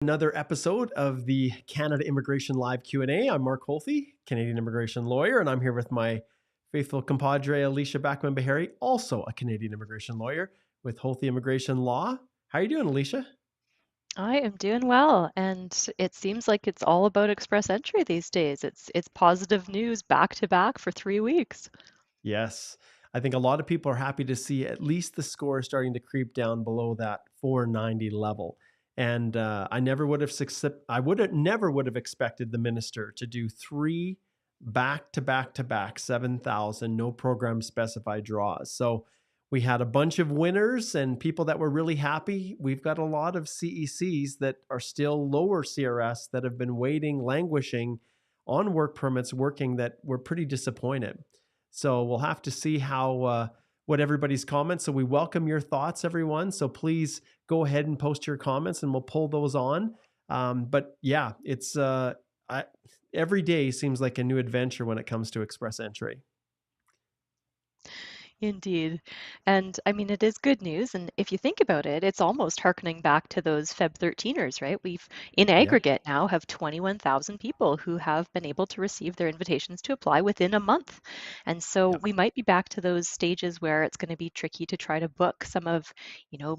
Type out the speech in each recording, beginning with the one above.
Another episode of the Canada Immigration Live Q&A. I'm Mark Holthe, Canadian immigration lawyer, and I'm here with my faithful compadre, Alicia Backman-Bahari, also a Canadian immigration lawyer with Holthe Immigration Law. How are you doing, Alicia? I am doing well, and it seems like it's all about express entry these days. It's positive news back to back for 3 weeks. Yes. I think a lot of people are happy to see at least the score starting to creep down below that 490 level. And I never would have expected the minister to do three back to back to back 7,000 no program specified draws. So we had a bunch of winners and people that were really happy. We've got a lot of CECs that are still lower CRS that have been waiting, languishing on work permits, working, that were pretty disappointed. So we'll have to see how what everybody's comments. So we welcome your thoughts, everyone. So please go ahead and post your comments, and we'll pull those on. But yeah, it's every day seems like a new adventure when it comes to express entry. Indeed. And I mean, it is good news. And if you think about it, it's almost harkening back to those Feb 13ers, right? We've, in Yeah. aggregate now, have 21,000 people who have been able to receive their invitations to apply within a month. And so Yeah. we might be back to those stages where it's going to be tricky to try to book some of,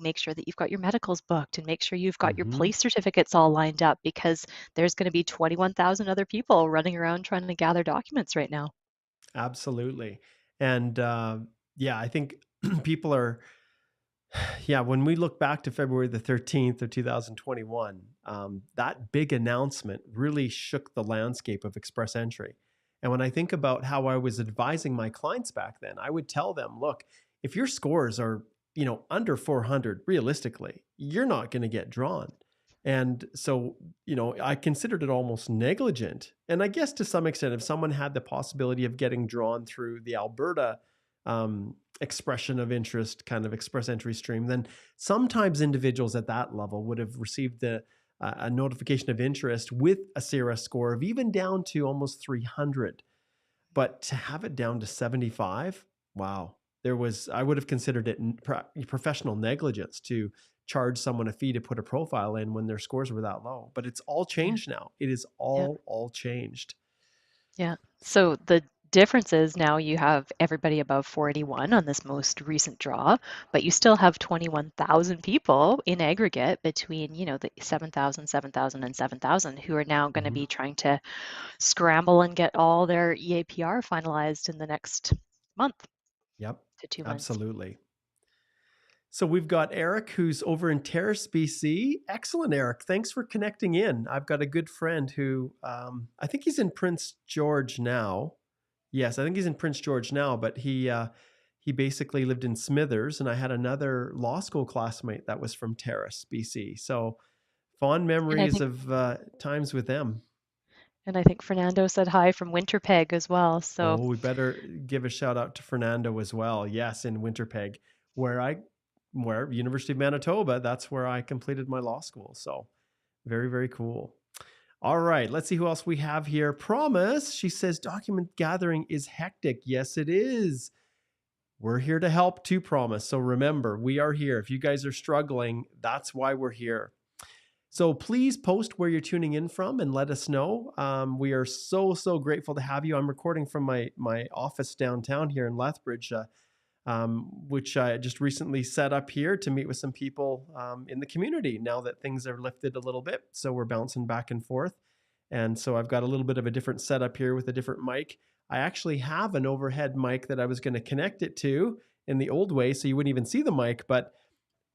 make sure that you've got your medicals booked and make sure you've got your Mm-hmm. place certificates all lined up because there's going to be 21,000 other people running around trying to gather documents right now. Absolutely. And yeah, I think people are, yeah, when we look back to February the 13th of 2021, that big announcement really shook the landscape of express entry. And when I think about how I was advising my clients back then, I would tell them, look, if your scores are, under 400, realistically, you're not going to get drawn. And so, I considered it almost negligent. And I guess to some extent, if someone had the possibility of getting drawn through the Alberta expression of interest kind of express entry stream, then sometimes individuals at that level would have received a notification of interest with a CRS score of even down to almost 300. But to have it down to 75, wow. I would have considered it professional negligence to charge someone a fee to put a profile in when their scores were that low. But it's all Yeah. changed now. It is Yeah. all changed. Yeah. So the difference is now you have everybody above 481 on this most recent draw, but you still have 21,000 people in aggregate between, the 7,000, 7,000, and 7,000 who are now going to Mhm. be trying to scramble and get all their EAPR finalized in the next month Yep, to 2 months. absolutely. So we've got Eric, who's over in Terrace, BC. Excellent, Eric. Thanks for connecting in. I've got a good friend who I think he's in Prince George now. Yes, I think he's in Prince George now, but he basically lived in Smithers, and I had another law school classmate that was from Terrace, BC. So fond And I memories think of times with them. and I think Fernando said hi from Winterpeg as well. So Oh, we better give a shout out to Fernando as well. Yes, in Winterpeg, where University of Manitoba, that's where I completed my law school. So very, very cool. All right, let's see who else we have here. Promise, she says document gathering is hectic. Yes, it is. We're here to help too, Promise. So remember, we are here. If you guys are struggling, that's why we're here. So please post where you're tuning in from and let us know. We are so grateful to have you. I'm recording from my office downtown here in Lethbridge, which I just recently set up here to meet with some people in the community now that things are lifted a little bit. So we're bouncing back and forth. And so I've got a little bit of a different setup here with a different mic. I actually have an overhead mic that I was going to connect it to in the old way so you wouldn't even see the mic, but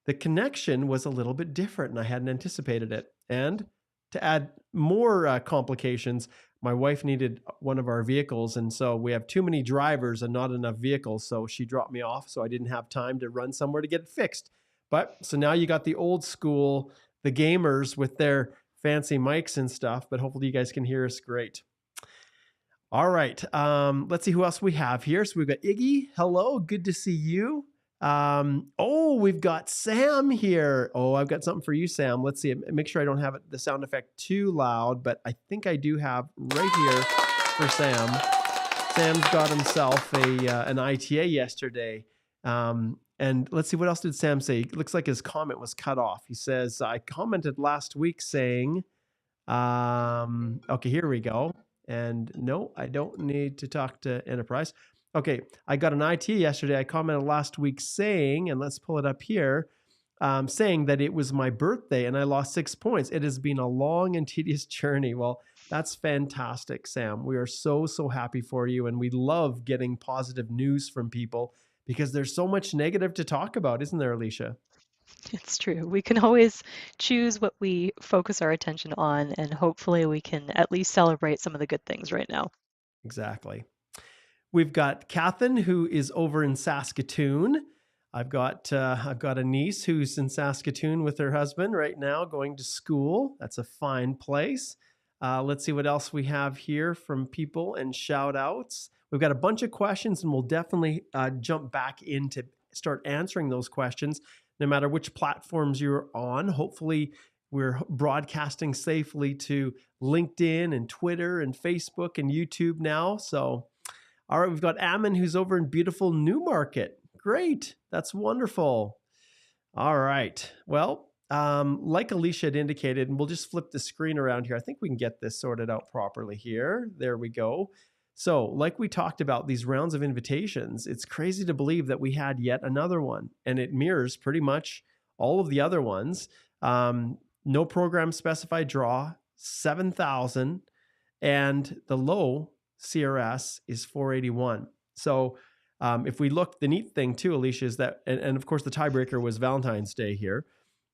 the connection was a little bit different and I hadn't anticipated it. And to add more complications, my wife needed one of our vehicles. And so we have too many drivers and not enough vehicles. So she dropped me off. So I didn't have time to run somewhere to get it fixed. But so now you got the old school, the gamers with their fancy mics and stuff. But hopefully you guys can hear us great. All right. Let's see who else we have here. So we've got Iggy. Hello. Good to see you. We've got Sam here. Oh, I've got something for you, Sam. Let's see. Make sure I don't have the sound effect too loud, but I think I do have right here for Sam. Sam's got himself an ITA yesterday. And let's see, what else did Sam say? It looks like his comment was cut off. He says, I commented last week saying, okay, here we go. And no, I don't need to talk to Enterprise. Okay, I got an IT yesterday. I commented last week saying, and let's pull it up here, saying that it was my birthday and I lost 6 points. It has been a long and tedious journey. Well, that's fantastic, Sam. We are so, so happy for you. And we love getting positive news from people because there's so much negative to talk about, isn't there, Alicia? It's true. We can always choose what we focus our attention on, and hopefully we can at least celebrate some of the good things right now. Exactly. We've got Kathan, who is over in Saskatoon. I've got a niece who's in Saskatoon with her husband right now, going to school. That's a fine place. Let's see what else we have here from people and shout outs. We've got a bunch of questions, and we'll definitely jump back in to start answering those questions, no matter which platforms you're on. Hopefully, we're broadcasting safely to LinkedIn and Twitter and Facebook and YouTube now. So, all right, we've got Ammon, who's over in beautiful Newmarket. Great. That's wonderful. All right. Well, like Alicia had indicated, and we'll just flip the screen around here. I think we can get this sorted out properly here. There we go. So like we talked about these rounds of invitations, it's crazy to believe that we had yet another one, and it mirrors pretty much all of the other ones. No program specified draw, 7,000, and the low CRS is 481. So if we look, the neat thing too, Alicia, is that, and of course the tiebreaker was Valentine's Day here.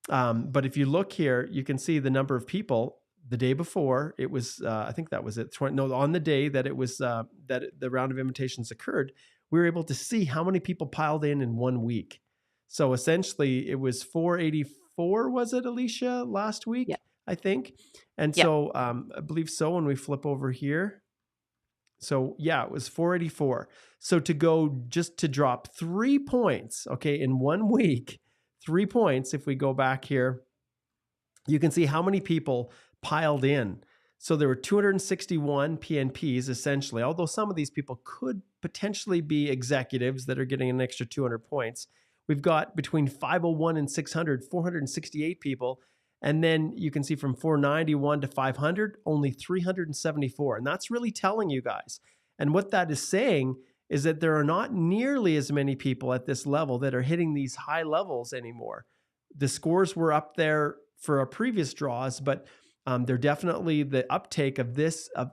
But if you look here, you can see the number of people the day before. It was, I think that was it. No, on the day that it was, that the round of invitations occurred, we were able to see how many people piled in 1 week. So essentially it was 484, was it, Alicia, last week? Yeah. I think. And Yeah. so I believe so when we flip over here. So yeah, it was 484. So to go just to drop 3 points, okay, in 1 week, 3 points, if we go back here, you can see how many people piled in. So there were 261 PNPs essentially, although some of these people could potentially be executives that are getting an extra 200 points. We've got between 501 and 600, 468 people. And then you can see from 491 to 500, only 374. And that's really telling you guys. And what that is saying is that there are not nearly as many people at this level that are hitting these high levels anymore. The scores were up there for our previous draws, but they're definitely, the uptake of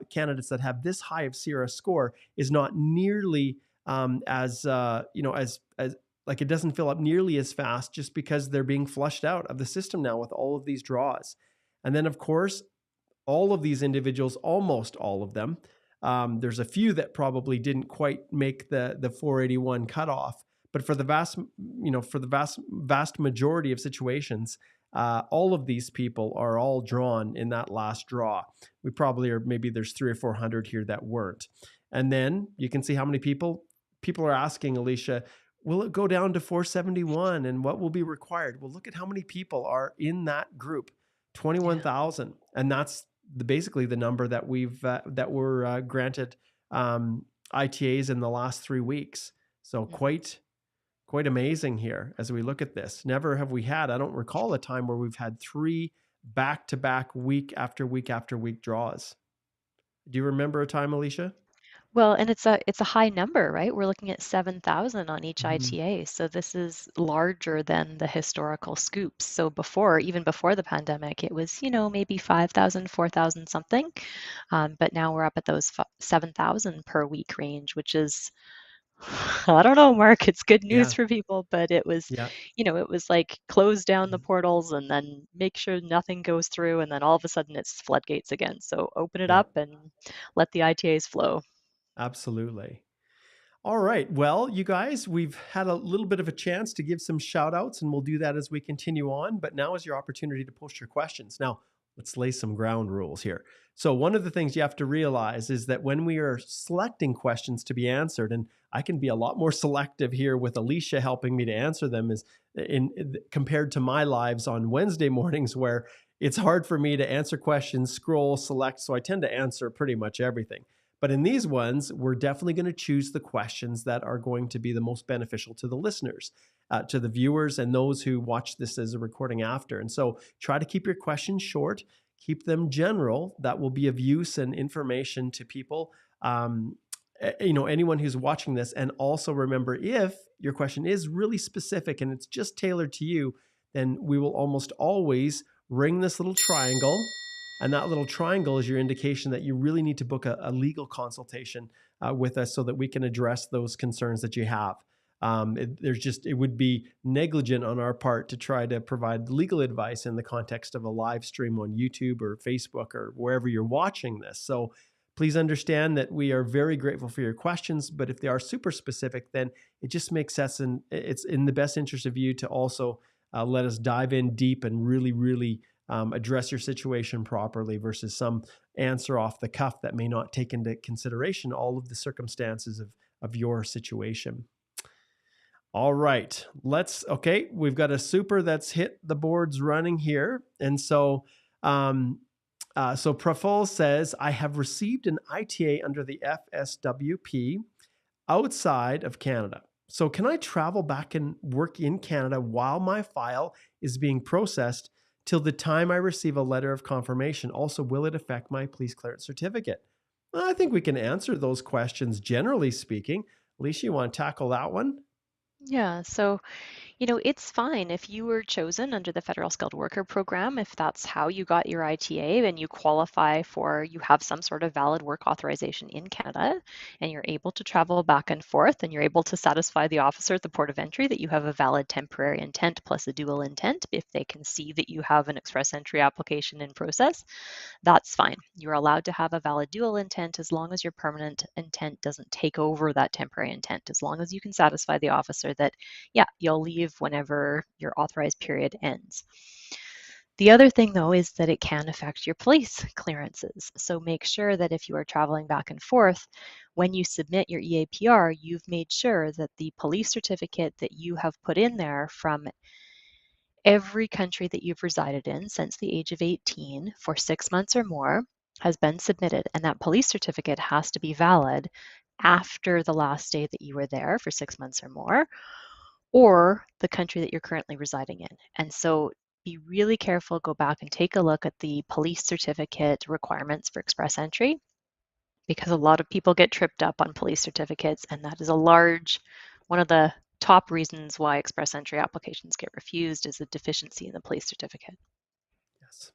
candidates that have this high of CRS score is not nearly as like, it doesn't fill up nearly as fast, just because they're being flushed out of the system now with all of these draws. And then of course, all of these individuals, almost all of them, there's a few that probably didn't quite make the 481 cutoff, but for the vast majority of situations, all of these people are all drawn in that last draw. We probably are, maybe there's 300 or 400 here that weren't. And then you can see how many people are asking, Alicia, will it go down to 471 and what will be required? Well, look at how many people are in that group, 21,000. And that's basically the number that that were granted ITAs in the last 3 weeks. So quite amazing here as we look at this. Never have we had, I don't recall a time where we've had 3 back-to-back week after week after week draws. Do you remember a time, Alicia? Well, and it's a high number, right? We're looking at 7,000 on each Mm-hmm. ITA. So this is larger than the historical scoops. So even before the pandemic, it was, maybe 5,000, 4,000 something. But now we're up at those 7,000 per week range, which is, I don't know, Mark, it's good news Yeah. for people, but it was, Yeah. it was like close down the portals and then make sure nothing goes through. And then all of a sudden it's floodgates again. So open it Yeah. up and let the ITAs flow. Absolutely. All right. Well, you guys, we've had a little bit of a chance to give some shout outs, and we'll do that as we continue on. But now is your opportunity to post your questions. Now, let's lay some ground rules here. So one of the things you have to realize is that when we are selecting questions to be answered, and I can be a lot more selective here with Alicia helping me to answer them, is compared to my lives on Wednesday mornings, where it's hard for me to answer questions, scroll, select. So I tend to answer pretty much everything. But in these ones, we're definitely going to choose the questions that are going to be the most beneficial to the listeners. to the viewers and those who watch this as a recording after. And so try to keep your questions short, keep them general. That will be of use and information to people. Anyone who's watching this. And also remember, if your question is really specific and it's just tailored to you, then we will almost always ring this little triangle. And that little triangle is your indication that you really need to book a legal consultation with us so that we can address those concerns that you have. It would be negligent on our part to try to provide legal advice in the context of a live stream on YouTube or Facebook or wherever you're watching this. So please understand that we are very grateful for your questions, but if they are super specific, then it just makes sense, and it's in the best interest of you to also let us dive in deep and really, really address your situation properly versus some answer off the cuff that may not take into consideration all of the circumstances of your situation. All right, we've got a super that's hit the boards running here. And so Praful says, I have received an ITA under the FSWP outside of Canada. So can I travel back and work in Canada while my file is being processed till the time I receive a letter of confirmation? Also, will it affect my police clearance certificate? Well, I think we can answer those questions generally speaking. Alicia, you want to tackle that one? Yeah, so it's fine if you were chosen under the Federal Skilled Worker Program, if that's how you got your ITA and you qualify you have some sort of valid work authorization in Canada, and you're able to travel back and forth, and you're able to satisfy the officer at the port of entry that you have a valid temporary intent plus a dual intent. If they can see that you have an express entry application in process, that's fine. You're allowed to have a valid dual intent as long as your permanent intent doesn't take over that temporary intent, as long as you can satisfy the officer that, yeah, you'll leave whenever your authorized period ends. The other thing, though, is that it can affect your police clearances. So make sure that if you are traveling back and forth, when you submit your EAPR, you've made sure that the police certificate that you have put in there from every country that you've resided in since the age of 18 for 6 months or more has been submitted, and that police certificate has to be valid after the last day that you were there for 6 months or more, or the country that you're currently residing in. And so be really careful, go back and take a look at the police certificate requirements for express entry, because a lot of people get tripped up on police certificates, and that is one of the top reasons why express entry applications get refused is a deficiency in the police certificate. Yes.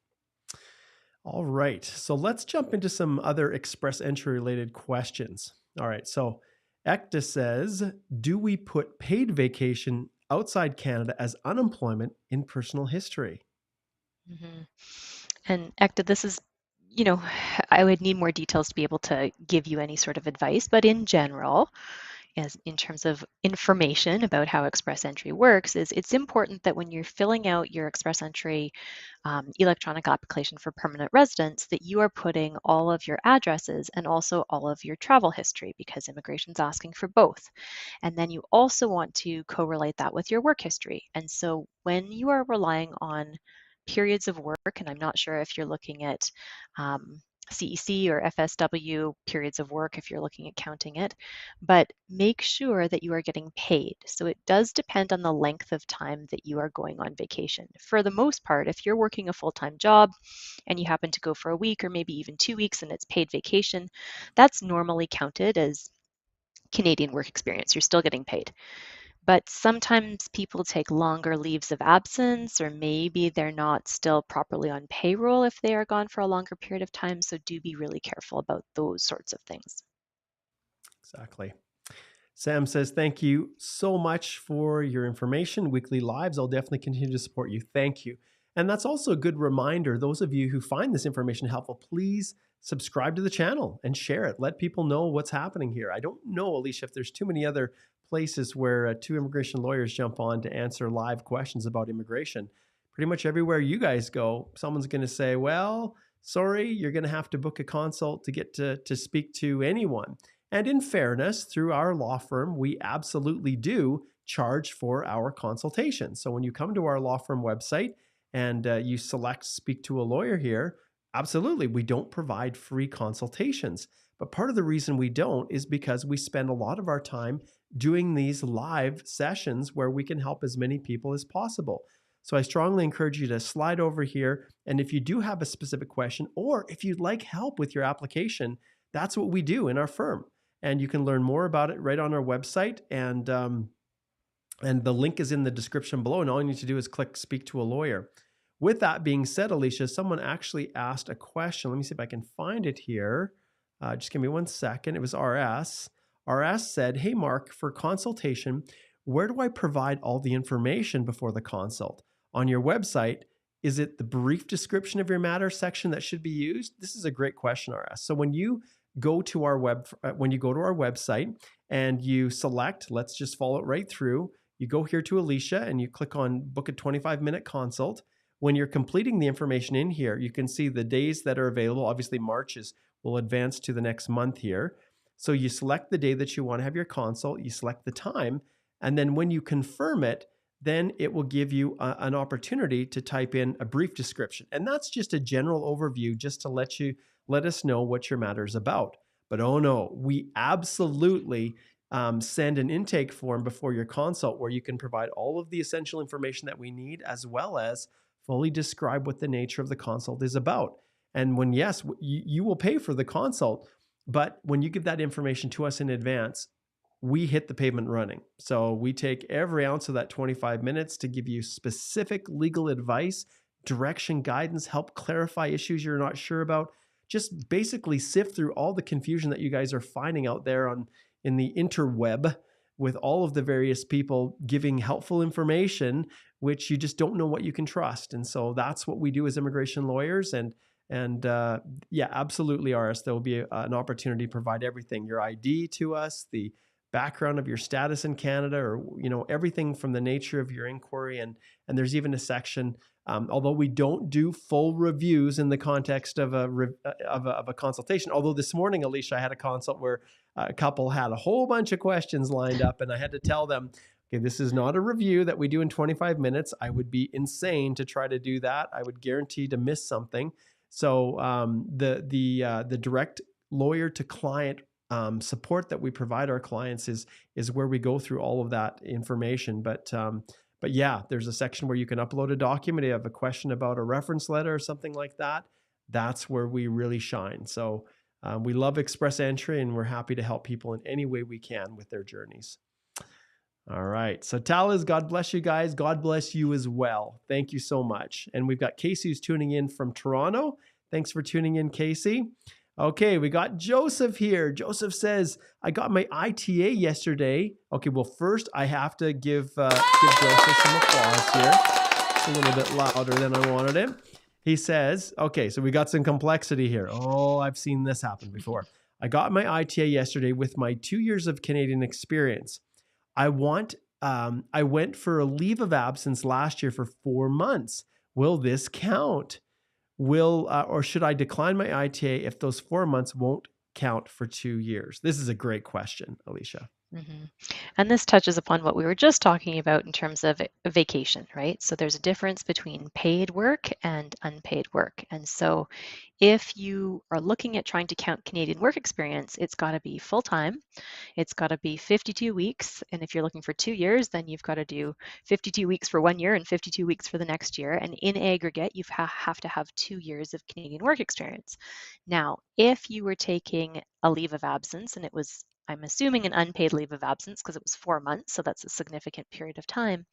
All right. So let's jump into some other express entry related questions. All right. So Ekta says, do we put paid vacation outside Canada as unemployment in personal history? Mm-hmm. And Ekta, this is, I would need more details to be able to give you any sort of advice, but in general, as in terms of information about how express entry works, is it's important that when you're filling out your express entry electronic application for permanent residence, that you are putting all of your addresses and also all of your travel history, because immigration's asking for both. And then you also want to correlate that with your work history. And so when you are relying on periods of work, and I'm not sure if you're looking at CEC or FSW periods of work if you're looking at counting it, but make sure that you are getting paid. So it does depend on the length of time that you are going on vacation. For the most part, if you're working a full-time job and you happen to go for a week or maybe even 2 weeks and it's paid vacation, that's normally counted as Canadian work experience. You're still getting paid. But sometimes people take longer leaves of absence, or maybe they're not still properly on payroll if they are gone for a longer period of time. So do be really careful about those sorts of things. Exactly. Sam says, thank you so much for your information. Weekly Lives, I'll definitely continue to support you. Thank you. And that's also a good reminder, those of you who find this information helpful, please subscribe to the channel and share it. Let people know what's happening here. I don't know, Alicia, if there's too many other places where two immigration lawyers jump on to answer live questions about immigration. Pretty much everywhere you guys go, someone's going to say, well, sorry, you're going to have to book a consult to get to speak to anyone. And in fairness, through our law firm, we absolutely do charge for our consultation. So when you come to our law firm website and you select speak to a lawyer here, absolutely, we don't provide free consultations. But part of the reason we don't is because we spend a lot of our time doing these live sessions where we can help as many people as possible. So I strongly encourage you to slide over here. And if you do have a specific question, or if you'd like help with your application, that's what we do in our firm. And you can learn more about it right on our website. And the link is in the description below. And all you need to do is click Speak to a Lawyer. With that being said, Alicia, someone actually asked a question. Let me see if I can find it here. Just give me 1 second. It was RS. RS said, "Hey, Mark, for consultation, where do I provide all the information before the consult? On your website, is it the brief description of your matter section that should be used?" This is a great question, RS. So when you go to our website and you select, let's just follow it right through. You go here to Alicia and you click on book a 25-minute consult. When you're completing the information in here, you can see the days that are available. Obviously, March will advance to the next month here. So you select the day that you want to have your consult, you select the time, and then when you confirm it, then it will give you an opportunity to type in a brief description. And that's just a general overview just to let us know what your matter is about. But oh no, we absolutely send an intake form before your consult where you can provide all of the essential information that we need, as well as fully describe what the nature of the consult is about. And when, yes, you will pay for the consult, but when you give that information to us in advance, we hit the pavement running. So we take every ounce of that 25 minutes to give you specific legal advice, direction, guidance, help clarify issues you're not sure about, just basically sift through all the confusion that you guys are finding out there in the interweb with all of the various people giving helpful information, which you just don't know what you can trust. And so that's what we do as immigration lawyers. And yeah, absolutely, RS. There will be an opportunity to provide everything, your ID to us, the background of your status in Canada, or everything from the nature of your inquiry. And there's even a section, although we don't do full reviews in the context of a consultation. Although this morning, Alicia, I had a consult where a couple had a whole bunch of questions lined up, and I had to tell them, okay, this is not a review that we do in 25 minutes. I would be insane to try to do that. I would guarantee to miss something. So the direct lawyer to client support that we provide our clients is where we go through all of that information. But yeah, there's a section where you can upload a document. You have a question about a reference letter or something like that. That's where we really shine. So we love Express Entry, and we're happy to help people in any way we can with their journeys. All right. So Talis, God bless you guys. God bless you as well. Thank you so much. And we've got Casey who's tuning in from Toronto. Thanks for tuning in, Casey. Okay, we got Joseph here. Joseph says, "I got my ITA yesterday." Okay, well, first I have to give Joseph some applause here. It's a little bit louder than I wanted it. He says, okay, so we got some complexity here. Oh, I've seen this happen before. "I got my ITA yesterday with my 2 years of Canadian experience. I went for a leave of absence last year for 4 months. Will this count? Or should I decline my ITA if those 4 months won't count for 2 years?" This is a great question, Alicia. Mm-hmm. And this touches upon what we were just talking about in terms of vacation, right? So there's a difference between paid work and unpaid work. And so if you are looking at trying to count Canadian work experience, it's got to be full-time. It's got to be 52 weeks. And if you're looking for 2 years, then you've got to do 52 weeks for 1 year and 52 weeks for the next year. And in aggregate, you have to have 2 years of Canadian work experience. Now, if you were taking a leave of absence, and it was, I'm assuming, an unpaid leave of absence because it was 4 months, so that's a significant period of time,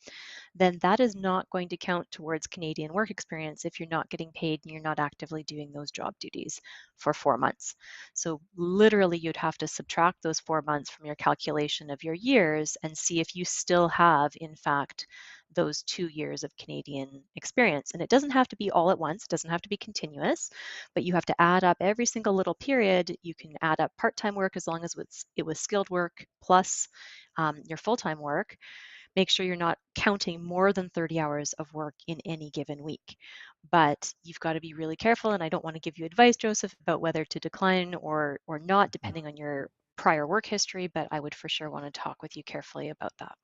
then that is not going to count towards Canadian work experience if you're not getting paid and you're not actively doing those job duties for 4 months. So literally you'd have to subtract those 4 months from your calculation of your years and see if you still have, in fact, those 2 years of Canadian experience. And it doesn't have to be all at once, it doesn't have to be continuous, but you have to add up every single little period. You can add up part-time work as long as it was skilled work plus your full-time work. Make sure you're not counting more than 30 hours of work in any given week. But you've got to be really careful, and I don't want to give you advice, Joseph, about whether to decline or not, depending on your prior work history, but I would for sure want to talk with you carefully about that.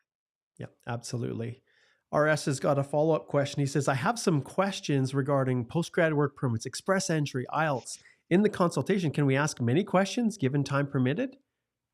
Yeah, absolutely. RS has got a follow-up question. He says, "I have some questions regarding postgrad work permits, express entry, IELTS. In the consultation, can we ask many questions given time permitted?"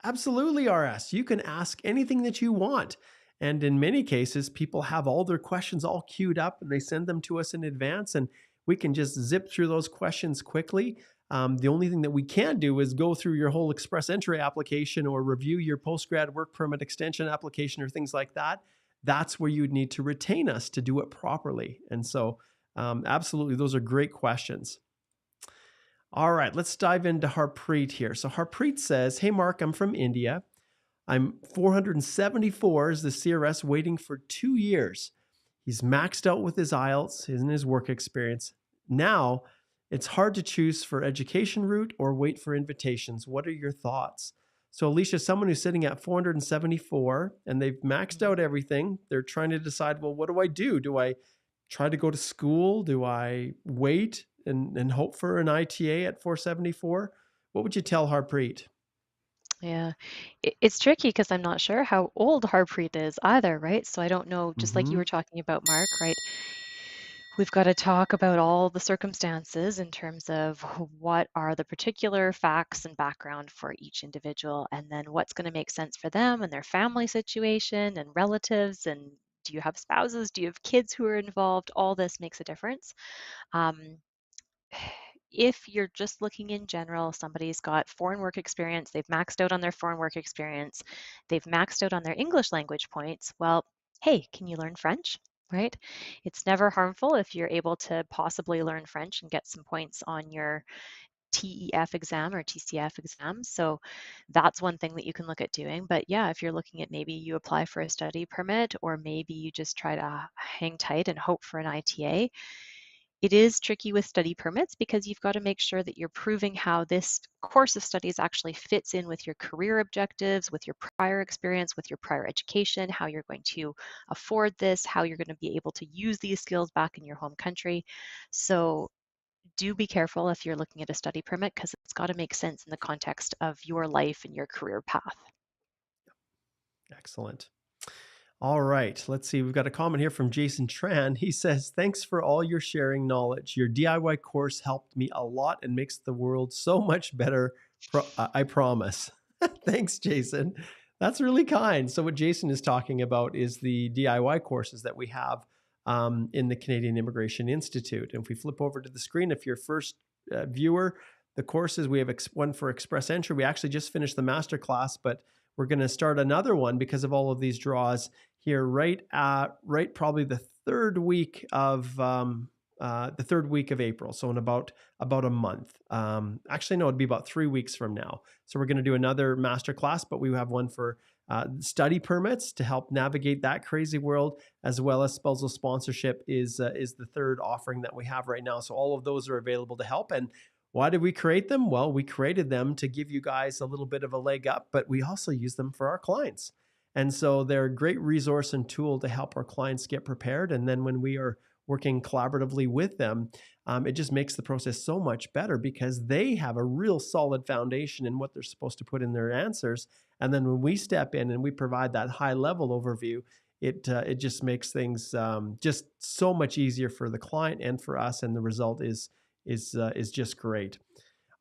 Absolutely, RS. You can ask anything that you want. And in many cases, people have all their questions all queued up and they send them to us in advance, and we can just zip through those questions quickly. The only thing that we can do is go through your whole express entry application or review your postgrad work permit extension application or things like that. That's where you'd need to retain us to do it properly. And so, absolutely, those are great questions. All right, let's dive into Harpreet here. So Harpreet says, "Hey Mark, I'm from India. I'm 474 as the CRS waiting for 2 years. He's maxed out with his IELTS and his work experience. Now it's hard to choose for education route or wait for invitations. What are your thoughts?" So Alicia, someone who's sitting at 474 and they've maxed out everything, they're trying to decide, well, what do I do? Do I try to go to school? Do I wait and hope for an ITA at 474? What would you tell Harpreet? Yeah, it's tricky because I'm not sure how old Harpreet is either, right? So I don't know, just like you Mm-hmm. were talking about, Mark, right? We've got to talk about all the circumstances in terms of what are the particular facts and background for each individual, and then what's going to make sense for them and their family situation and relatives. And do you have spouses? Do you have kids who are involved? All this makes a difference. Um, if you're just looking in general, somebody's got foreign work experience, they've maxed out on their foreign work experience, they've maxed out on their English language points, well, hey, can you learn French? Right? It's never harmful if you're able to possibly learn French and get some points on your TEF exam or TCF exam. So that's one thing that you can look at doing. But yeah, if you're looking at maybe you apply for a study permit or maybe you just try to hang tight and hope for an ITA, it is tricky with study permits because you've got to make sure that you're proving how this course of studies actually fits in with your career objectives, with your prior experience, with your prior education, how you're going to afford this, how you're going to be able to use these skills back in your home country. So do be careful if you're looking at a study permit because it's got to make sense in the context of your life and your career path. Excellent. All right, let's see. We've got a comment here from Jason Tran. He says, "Thanks for all your sharing knowledge. Your DIY course helped me a lot and makes the world so much better. I promise." Thanks, Jason. That's really kind. So what Jason is talking about is the DIY courses that we have in the Canadian Immigration Institute. And if we flip over to the screen, if you're first viewer, the courses, we have one for Express Entry. We actually just finished the master class, but we're going to start another one because of all of these draws here right probably the third week of April. So in about a month. Actually, no, it'd be about 3 weeks from now. So we're going to do another master class, but we have one for study permits to help navigate that crazy world, as well as spousal sponsorship is the third offering that we have right now. So all of those are available to help. And why did we create them? Well, we created them to give you guys a little bit of a leg up, but we also use them for our clients. And so they're a great resource and tool to help our clients get prepared. And then when we are working collaboratively with them, it just makes the process so much better because they have a real solid foundation in what they're supposed to put in their answers. And then when we step in and we provide that high level overview, it just makes things just so much easier for the client and for us. And the result is just great.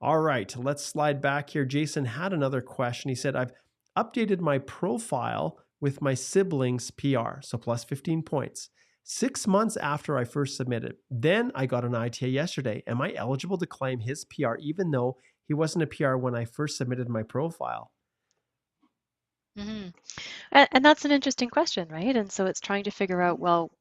All right, let's slide back here. Jason had another question. He said, "I've updated my profile with my siblings' PR, so plus 15 points, 6 months after I first submitted. Then I got an ITA yesterday. Am I eligible to claim his PR even though he wasn't a PR when I first submitted my profile?" Mm-hmm. And that's an interesting question, right? And so it's trying to figure out, well,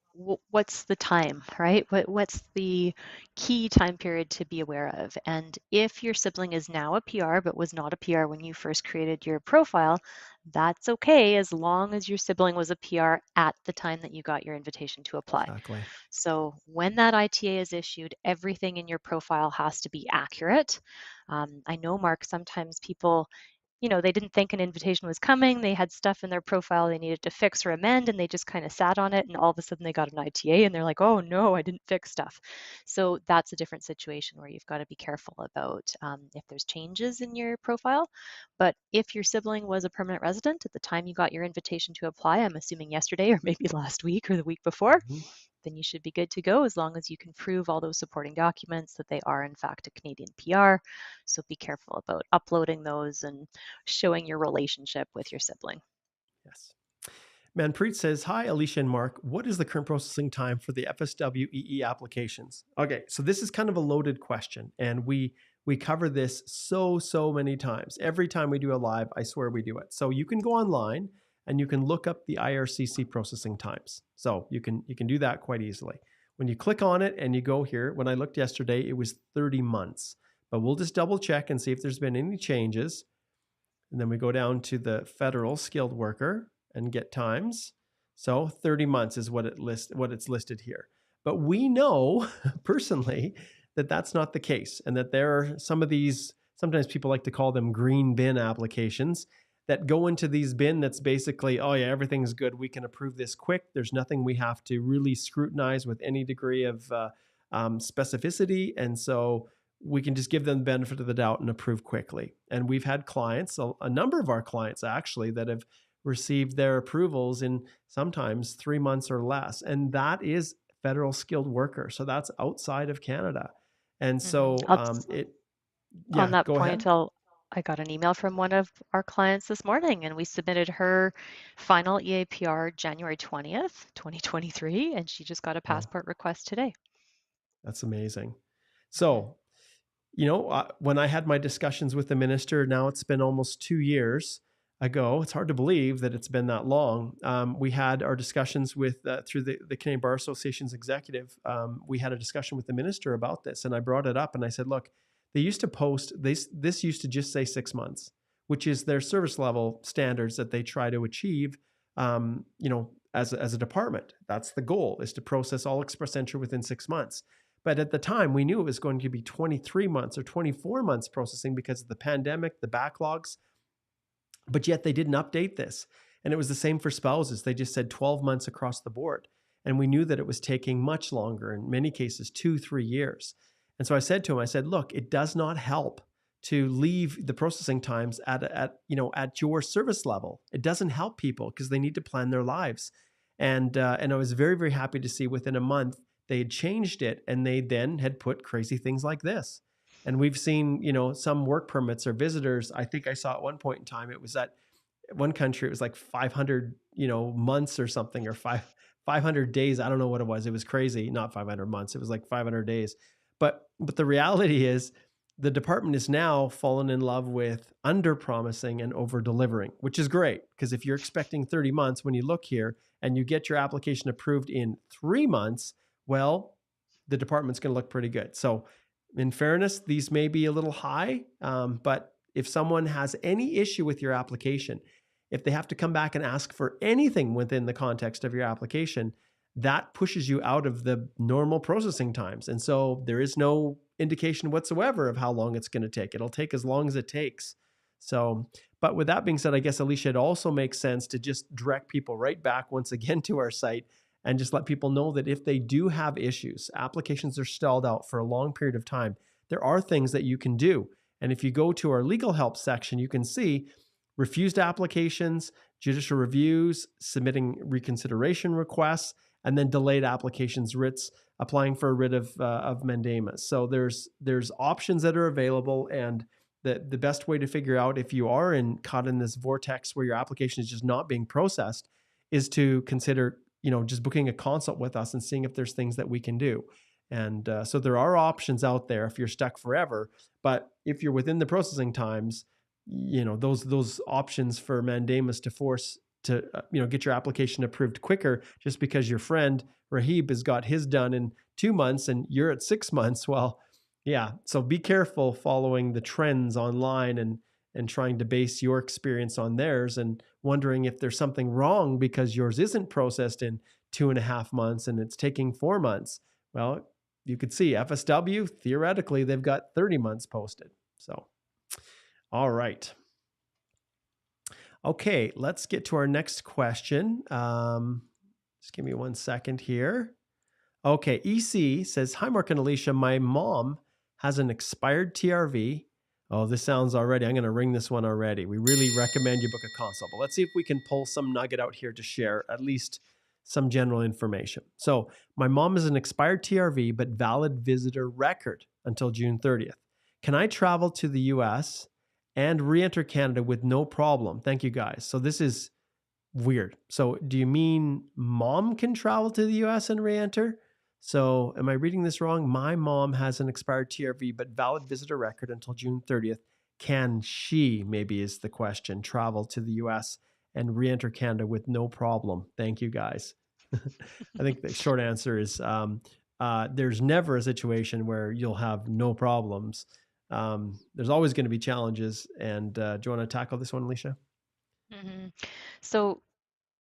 what's the time, right? What's the key time period to be aware of? And if your sibling is now a PR but was not a PR when you first created your profile, that's okay as long as your sibling was a PR at the time that you got your invitation to apply. Exactly. So when that ITA is issued, everything in your profile has to be accurate. I know, Mark, sometimes people they didn't think an invitation was coming. They had stuff in their profile they needed to fix or amend, and they just kind of sat on it. And all of a sudden they got an ITA and they're like, oh no, I didn't fix stuff. So that's a different situation where you've got to be careful about if there's changes in your profile. But if your sibling was a permanent resident at the time you got your invitation to apply, I'm assuming yesterday or maybe last week or the week before, Mhm. then you should be good to go as long as you can prove all those supporting documents that they are in fact a Canadian PR. So be careful about uploading those and showing your relationship with your sibling. Yes. Manpreet says, hi, Alicia and Mark. What is the current processing time for the FSW EE applications? Okay, so this is kind of a loaded question, and we cover this so many times. Every time we do a live, I swear we do it. So you can go online and you can look up the IRCC processing times. So you can do that quite easily. When you click on it and you go here, when I looked yesterday, it was 30 months. But we'll just double check and see if there's been any changes. And then we go down to the federal skilled worker and get times. So 30 months is what it's listed here. But we know personally that that's not the case, and that there are some of these, sometimes people like to call them green bin applications, that go into these bin that's basically, oh yeah, everything's good, we can approve this quick. There's nothing we have to really scrutinize with any degree of specificity. And so we can just give them the benefit of the doubt and approve quickly. And we've had clients, a number of our clients actually, that have received their approvals in sometimes 3 months or less. And that is federal skilled worker. So that's outside of Canada. And so on that point, I got an email from one of our clients this morning, and we submitted her final EAPR January 20th, 2023, and she just got a passport request today. That's amazing. So, you know, when I had my discussions with the minister, now it's been almost 2 years ago. It's hard to believe that it's been that long. We had our discussions with, through the Canadian Bar Association's executive, we had a discussion with the minister about this, and I brought it up and I said, look, they used to post, this used to just say 6 months, which is their service level standards that they try to achieve, you know, as a department. That's the goal, is to process all express entry within 6 months. But at the time, we knew it was going to be 23 months or 24 months processing because of the pandemic, the backlogs. But yet they didn't update this. And it was the same for spouses. They just said 12 months across the board. And we knew that it was taking much longer, in many cases, 2-3 years. And so I said to him, I said, look, it does not help to leave the processing times at your service level. It doesn't help people because they need to plan their lives. And I was very, very happy to see within a month they had changed it, and they then had put crazy things like this. And we've seen, you know, some work permits or visitors. I think I saw at one point in time, it was at one country, it was like 500, you know, months or something, or 500 days. I don't know what it was. It was crazy. Not 500 months. It was like 500 days. But the reality is the department is now fallen in love with under promising and over delivering, which is great. Because if you're expecting 30 months, when you look here and you get your application approved in 3 months, well, the department's going to look pretty good. So in fairness, these may be a little high, but if someone has any issue with your application, if they have to come back and ask for anything within the context of your application, that pushes you out of the normal processing times. And so there is no indication whatsoever of how long it's going to take. It'll take as long as it takes. So, but with that being said, I guess, Alicia, it also makes sense to just direct people right back once again to our site and just let people know that if they do have issues, applications are stalled out for a long period of time, there are things that you can do. And if you go to our legal help section, you can see refused applications, judicial reviews, submitting reconsideration requests, and then delayed applications, writs, applying for a writ of mandamus. So there's options that are available, and the best way to figure out if you are caught in this vortex where your application is just not being processed is to consider, you know, just booking a consult with us and seeing if there's things that we can do. And so there are options out there if you're stuck forever. But if you're within the processing times, you know, those options for mandamus to force to, get your application approved quicker just because your friend Rahib has got his done in 2 months and you're at 6 months. Well, yeah. So be careful following the trends online and trying to base your experience on theirs and wondering if there's something wrong because yours isn't processed in 2.5 months and it's taking 4 months. Well, you could see FSW, theoretically, they've got 30 months posted. So, all right. Okay, let's get to our next question. Just give me 1 second here. Okay, EC says, hi, Mark and Alicia. My mom has an expired TRV. Oh, this sounds already, I'm going to ring this one already. We really recommend you book a consult. But let's see if we can pull some nugget out here to share, at least some general information. So my mom is an expired TRV, but valid visitor record until June 30th. Can I travel to the US and re-enter Canada with no problem? Thank you guys. So this is weird. So do you mean mom can travel to the US and re-enter? So am I reading this wrong? My mom has an expired TRV, but valid visitor record until June 30th. Can she, maybe is the question, travel to the US and re-enter Canada with no problem? Thank you guys. I think the short answer is there's never a situation where you'll have no problems. There's always going to be challenges. And do you want to tackle this one, Alicia? Mm-hmm. So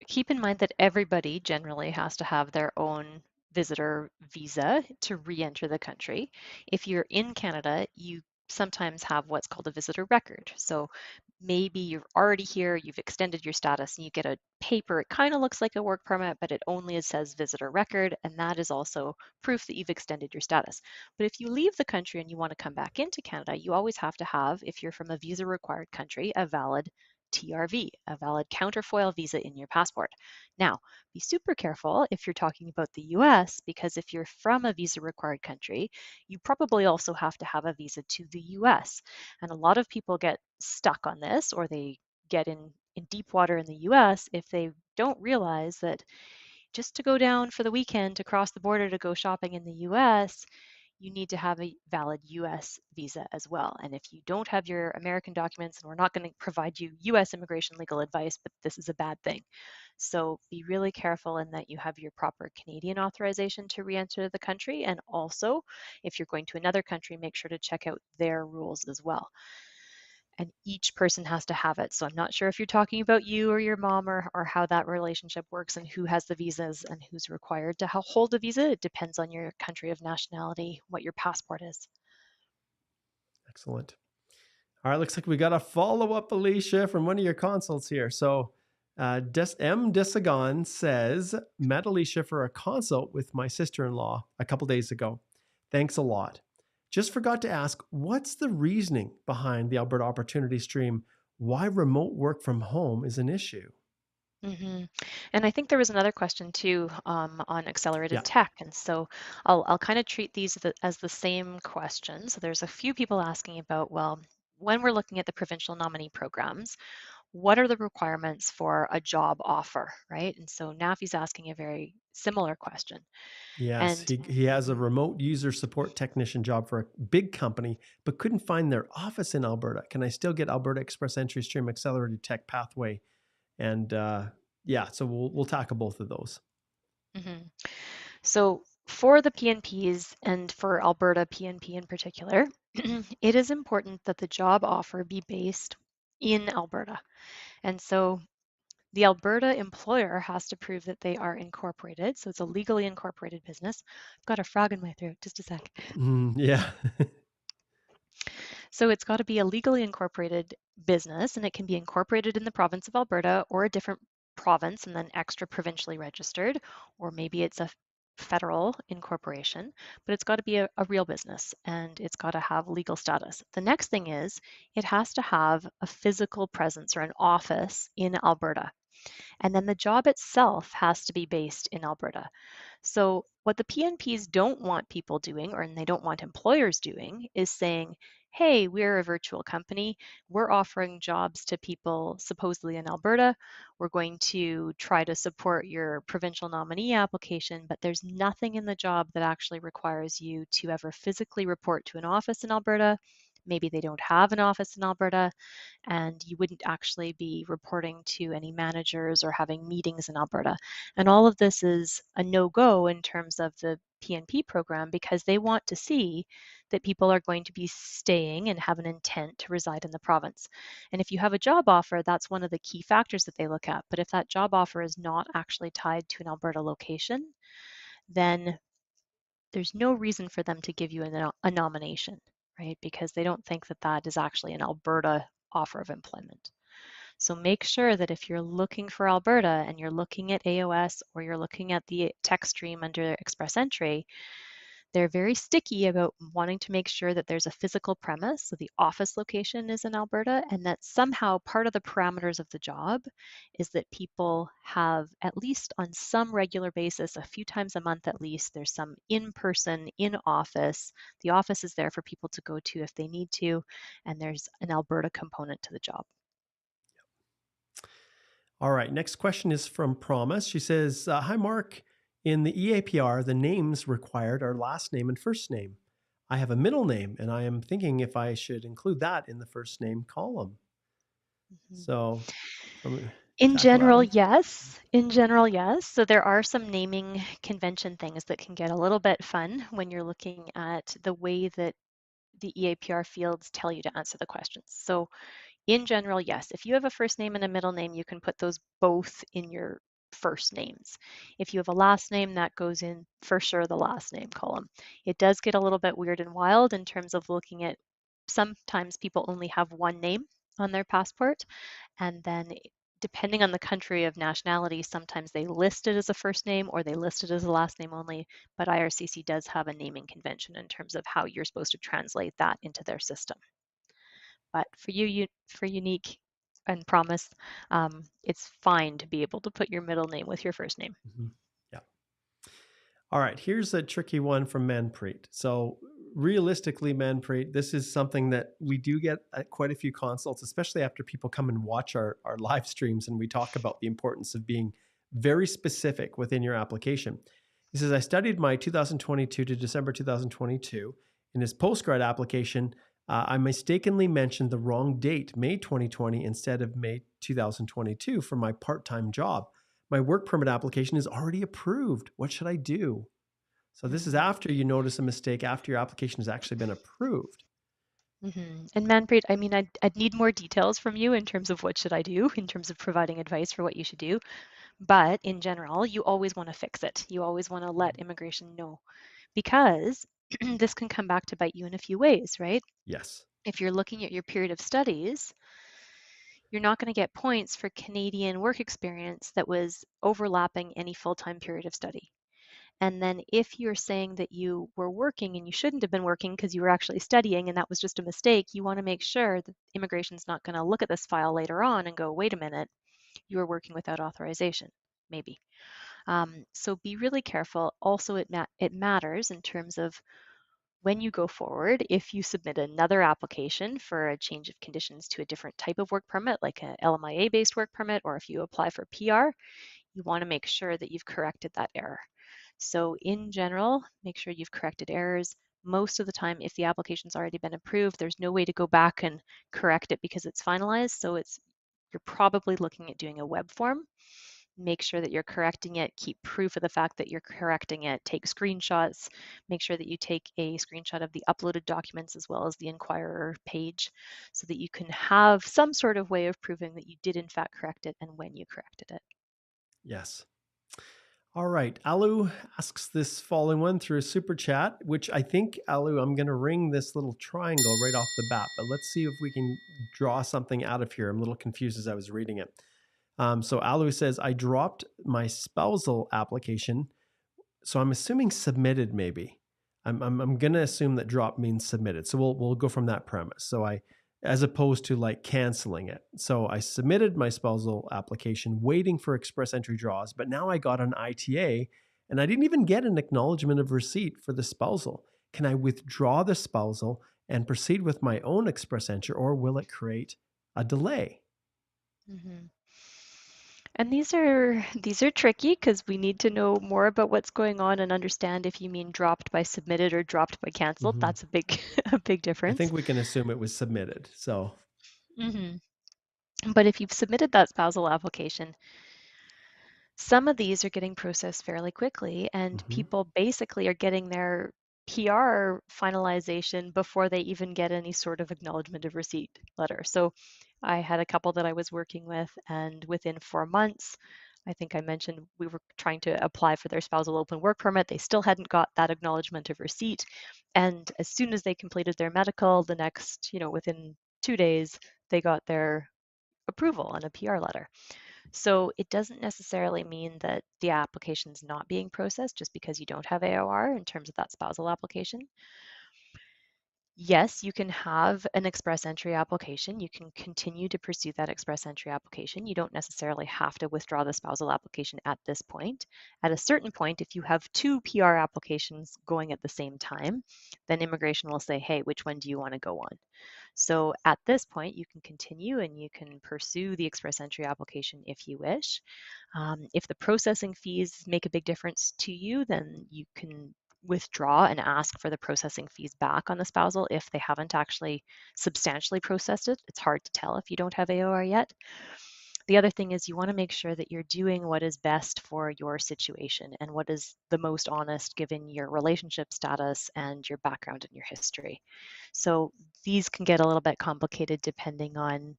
keep in mind that everybody generally has to have their own visitor visa to re-enter the country. If you're in Canada, you sometimes have what's called a visitor record. So maybe you're already here, you've extended your status, and you get a paper. It kind of looks like a work permit, but it only says visitor record, and that is also proof that you've extended your status. But if you leave the country and you want to come back into Canada, you always have to have, if you're from a visa required country, a valid TRV, a valid counterfoil visa in your passport. Now, be super careful if you're talking about the US, because if you're from a visa required country, you probably also have to have a visa to the US. And a lot of people get stuck on this, or they get in deep water in the US if they don't realize that just to go down for the weekend to cross the border to go shopping in the US, you need to have a valid US visa as well. And if you don't have your American documents, and we're not going to provide you US immigration legal advice, but this is a bad thing. So be really careful in that you have your proper Canadian authorization to re-enter the country. And also, if you're going to another country, make sure to check out their rules as well. And each person has to have it. So I'm not sure if you're talking about you or your mom, or how that relationship works and who has the visas and who's required to hold a visa. It depends on your country of nationality, what your passport is. Excellent. All right, looks like we got a follow-up, Alicia, from one of your consults here. So M. Desagon says, met Alicia for a consult with my sister-in-law a couple days ago. Thanks a lot. Just forgot to ask, what's the reasoning behind the Alberta Opportunity Stream? Why remote work from home is an issue? Mm-hmm. And I think there was another question too, on accelerated Yeah. tech. And so I'll kind of treat these as the same question. So there's a few people asking about, well, when we're looking at the provincial nominee programs, what are the requirements for a job offer, right? And so Nafi's asking a very similar question. Yes, And he has a mhm, remote user support technician job for a big company, but couldn't find their office in Alberta. Can I still get Alberta Express Entry Stream Accelerated Tech Pathway? And yeah, so we'll tackle both of those. mhm. So for the PNPs and for Alberta PNP in particular, it is important that the job offer be based in Alberta. And so the Alberta employer has to prove that they are incorporated. So it's a legally incorporated business. I've got a frog in my throat, just a sec. Yeah. So it's got to be a legally incorporated business, and it can be incorporated in the province of Alberta or a different province and then extra provincially registered, or maybe it's a federal incorporation, but it's got to be a real business and it's got to have legal status. The next thing is it has to have a physical presence or an office in Alberta. And then the job itself has to be based in Alberta. So, what the PNPs don't want people doing, or they don't want employers doing, is saying, hey, we're a virtual company. We're offering jobs to people supposedly in Alberta. We're going to try to support your provincial nominee application, but there's nothing in the job that actually requires you to ever physically report to an office in Alberta. Maybe they don't have an office in Alberta, and you wouldn't actually be reporting to any managers or having meetings in Alberta. And all of this is a no-go in terms of the PNP program, because they want to see that people are going to be staying and have an intent to reside in the province. And if you have a job offer, that's one of the key factors that they look at. But if that job offer is not actually tied to an Alberta location, then there's no reason for them to give you a nomination, right? Because they don't think that that is actually an Alberta offer of employment. So make sure that if you're looking for Alberta and you're looking at AOS or you're looking at the tech stream under Express Entry, They're very sticky about wanting to make sure that there's a physical premise, so the office location is in Alberta, and that somehow part of the parameters of the job is that people have, at least on some regular basis, a few times a month at least, there's some in-person, in-office. The office is there for people to go to if they need to, and there's an Alberta component to the job. All right. Next question is from Promise. She says, "Hi, Mark. In the EAPR, the names required are last name and first name. I have a middle name, and I am thinking if I should include that in the first name column." Mhm. So, In tackle that general, one. yes. In general, yes. So there are some naming convention things that can get a little bit fun when you're looking at the way that the EAPR fields tell you to answer the questions. So in general, yes, if you have a first name and a middle name, you can put those both in your first names. If you have a last name, that goes in for sure the last name column. It does get a little bit weird and wild in terms of looking at, sometimes people only have one name on their passport, and then depending on the country of nationality, sometimes they list it as a first name or they list it as a last name only, but IRCC does have a naming convention in terms of how you're supposed to translate that into their system. But for you, for Unique and Promise, it's fine to be able to put your middle name with your first name. Mhm. Yeah. All right. Here's a tricky one from Manpreet. So, realistically, Manpreet, this is something that we do get at quite a few consults, especially after people come and watch our live streams and we talk about the importance of being very specific within your application. He says, "I studied my 2022 to December 2022. In his postgrad application, I mistakenly mentioned the wrong date, May 2020, instead of May 2022 for my part time job. My work permit application is already approved. What should I do?" So this is Mm. after you notice a mistake, after your application has actually been approved. And Manpreet, I mean, I'd need more details from you in terms of what should I do, in terms of providing advice for what you should do. But in general, you always want to fix it. You always want to let immigration know, because this can come back to bite you in a few ways, right? Yes. If you're looking at your period of studies, you're not going to get points for Canadian work experience that was overlapping any full-time period of study. And then if you're saying that you were working and you shouldn't have been working because you were actually studying and that was just a mistake, you want to make sure that immigration's not going to look at this file later on and go, wait a minute, you were working without authorization, maybe. So be really careful. Also, it matters in terms of when you go forward, if you submit another application for a change of conditions to a different type of work permit, like a LMIA-based work permit, or if you apply for PR, you want to make sure that you've corrected that error. So in general, make sure you've corrected errors. Most of the time, if the application's already been approved, there's no way to go back and correct it because it's finalized. So you're probably looking at doing a web form. Make sure that you're correcting it, keep proof of the fact that you're correcting it, take screenshots, make sure that you take a screenshot of the uploaded documents as well as the Inquirer page so that you can have some sort of way of proving that you did in fact correct it and when you corrected it. Yes. All right. Alu asks this following one through a super chat, which I think, Alu, I'm going to ring this little triangle right off the bat, but let's see if we can draw something out of here. I'm a little confused as I was reading it. So Alu says, "I dropped my spousal application." So I'm assuming submitted, maybe. I'm going to assume that drop means submitted. So we'll go from that premise. So as opposed to like canceling it. So I submitted my spousal application waiting for express entry draws, but now I got an ITA and I didn't even get an acknowledgement of receipt for the spousal. Can I withdraw the spousal and proceed with my own express entry, or will it create a delay? Mm-hmm. And these are tricky because we need to know more about what's going on and understand if you mean dropped by submitted or dropped by canceled. Mm-hmm. That's a big a big I difference. think we can assume it was submitted. So, Hmm. But if you've submitted that spousal application, some of these are getting processed fairly quickly, and mm-hmm. people basically are getting their PR finalization before they even get any sort of acknowledgement of receipt letter. So I had a couple that I was working with, and within 4 months, I think I mentioned we were trying to apply for their spousal open work permit. They still hadn't got that acknowledgement of receipt. And as soon as they completed their medical, the next, within 2 days, they got their approval on a PR letter. So it doesn't necessarily mean that the application's not being processed just because you don't have AOR in terms of that spousal application. Yes, you can have an express entry application. You can continue to pursue that express entry application. You don't necessarily have to withdraw the spousal application at this point. At a certain point, if you have two PR applications going at the same time, then immigration will say, hey, which one do you want to go on? So at this point, you can continue and you can pursue the express entry application if you wish. If the processing fees make a big difference to you, then you can withdraw and ask for the processing fees back on the spousal if they haven't actually substantially processed it. It's hard to tell if you don't have AOR yet. The other thing is you want to make sure that you're doing what is best for your situation and what is the most honest given your relationship status and your background and your history. So these can get a little bit complicated depending on,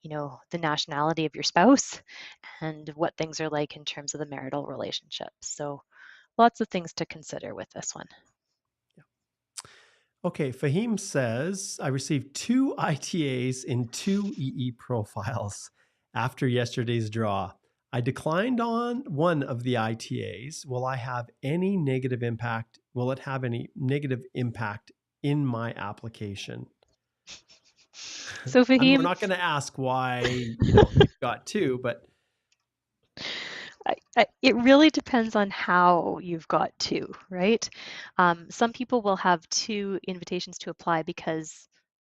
the nationality of your spouse and what things are like in terms of the marital relationship. So lots of things to consider with this one. Okay, Fahim says, I received 2 ITAs in 2 EE profiles after yesterday's draw. I declined on one of the ITAs. Will it have any negative impact in my application? So We're Fahim, not going to ask why, you've got 2, but it really depends on how you've got two, right? Some people will have 2 invitations to apply because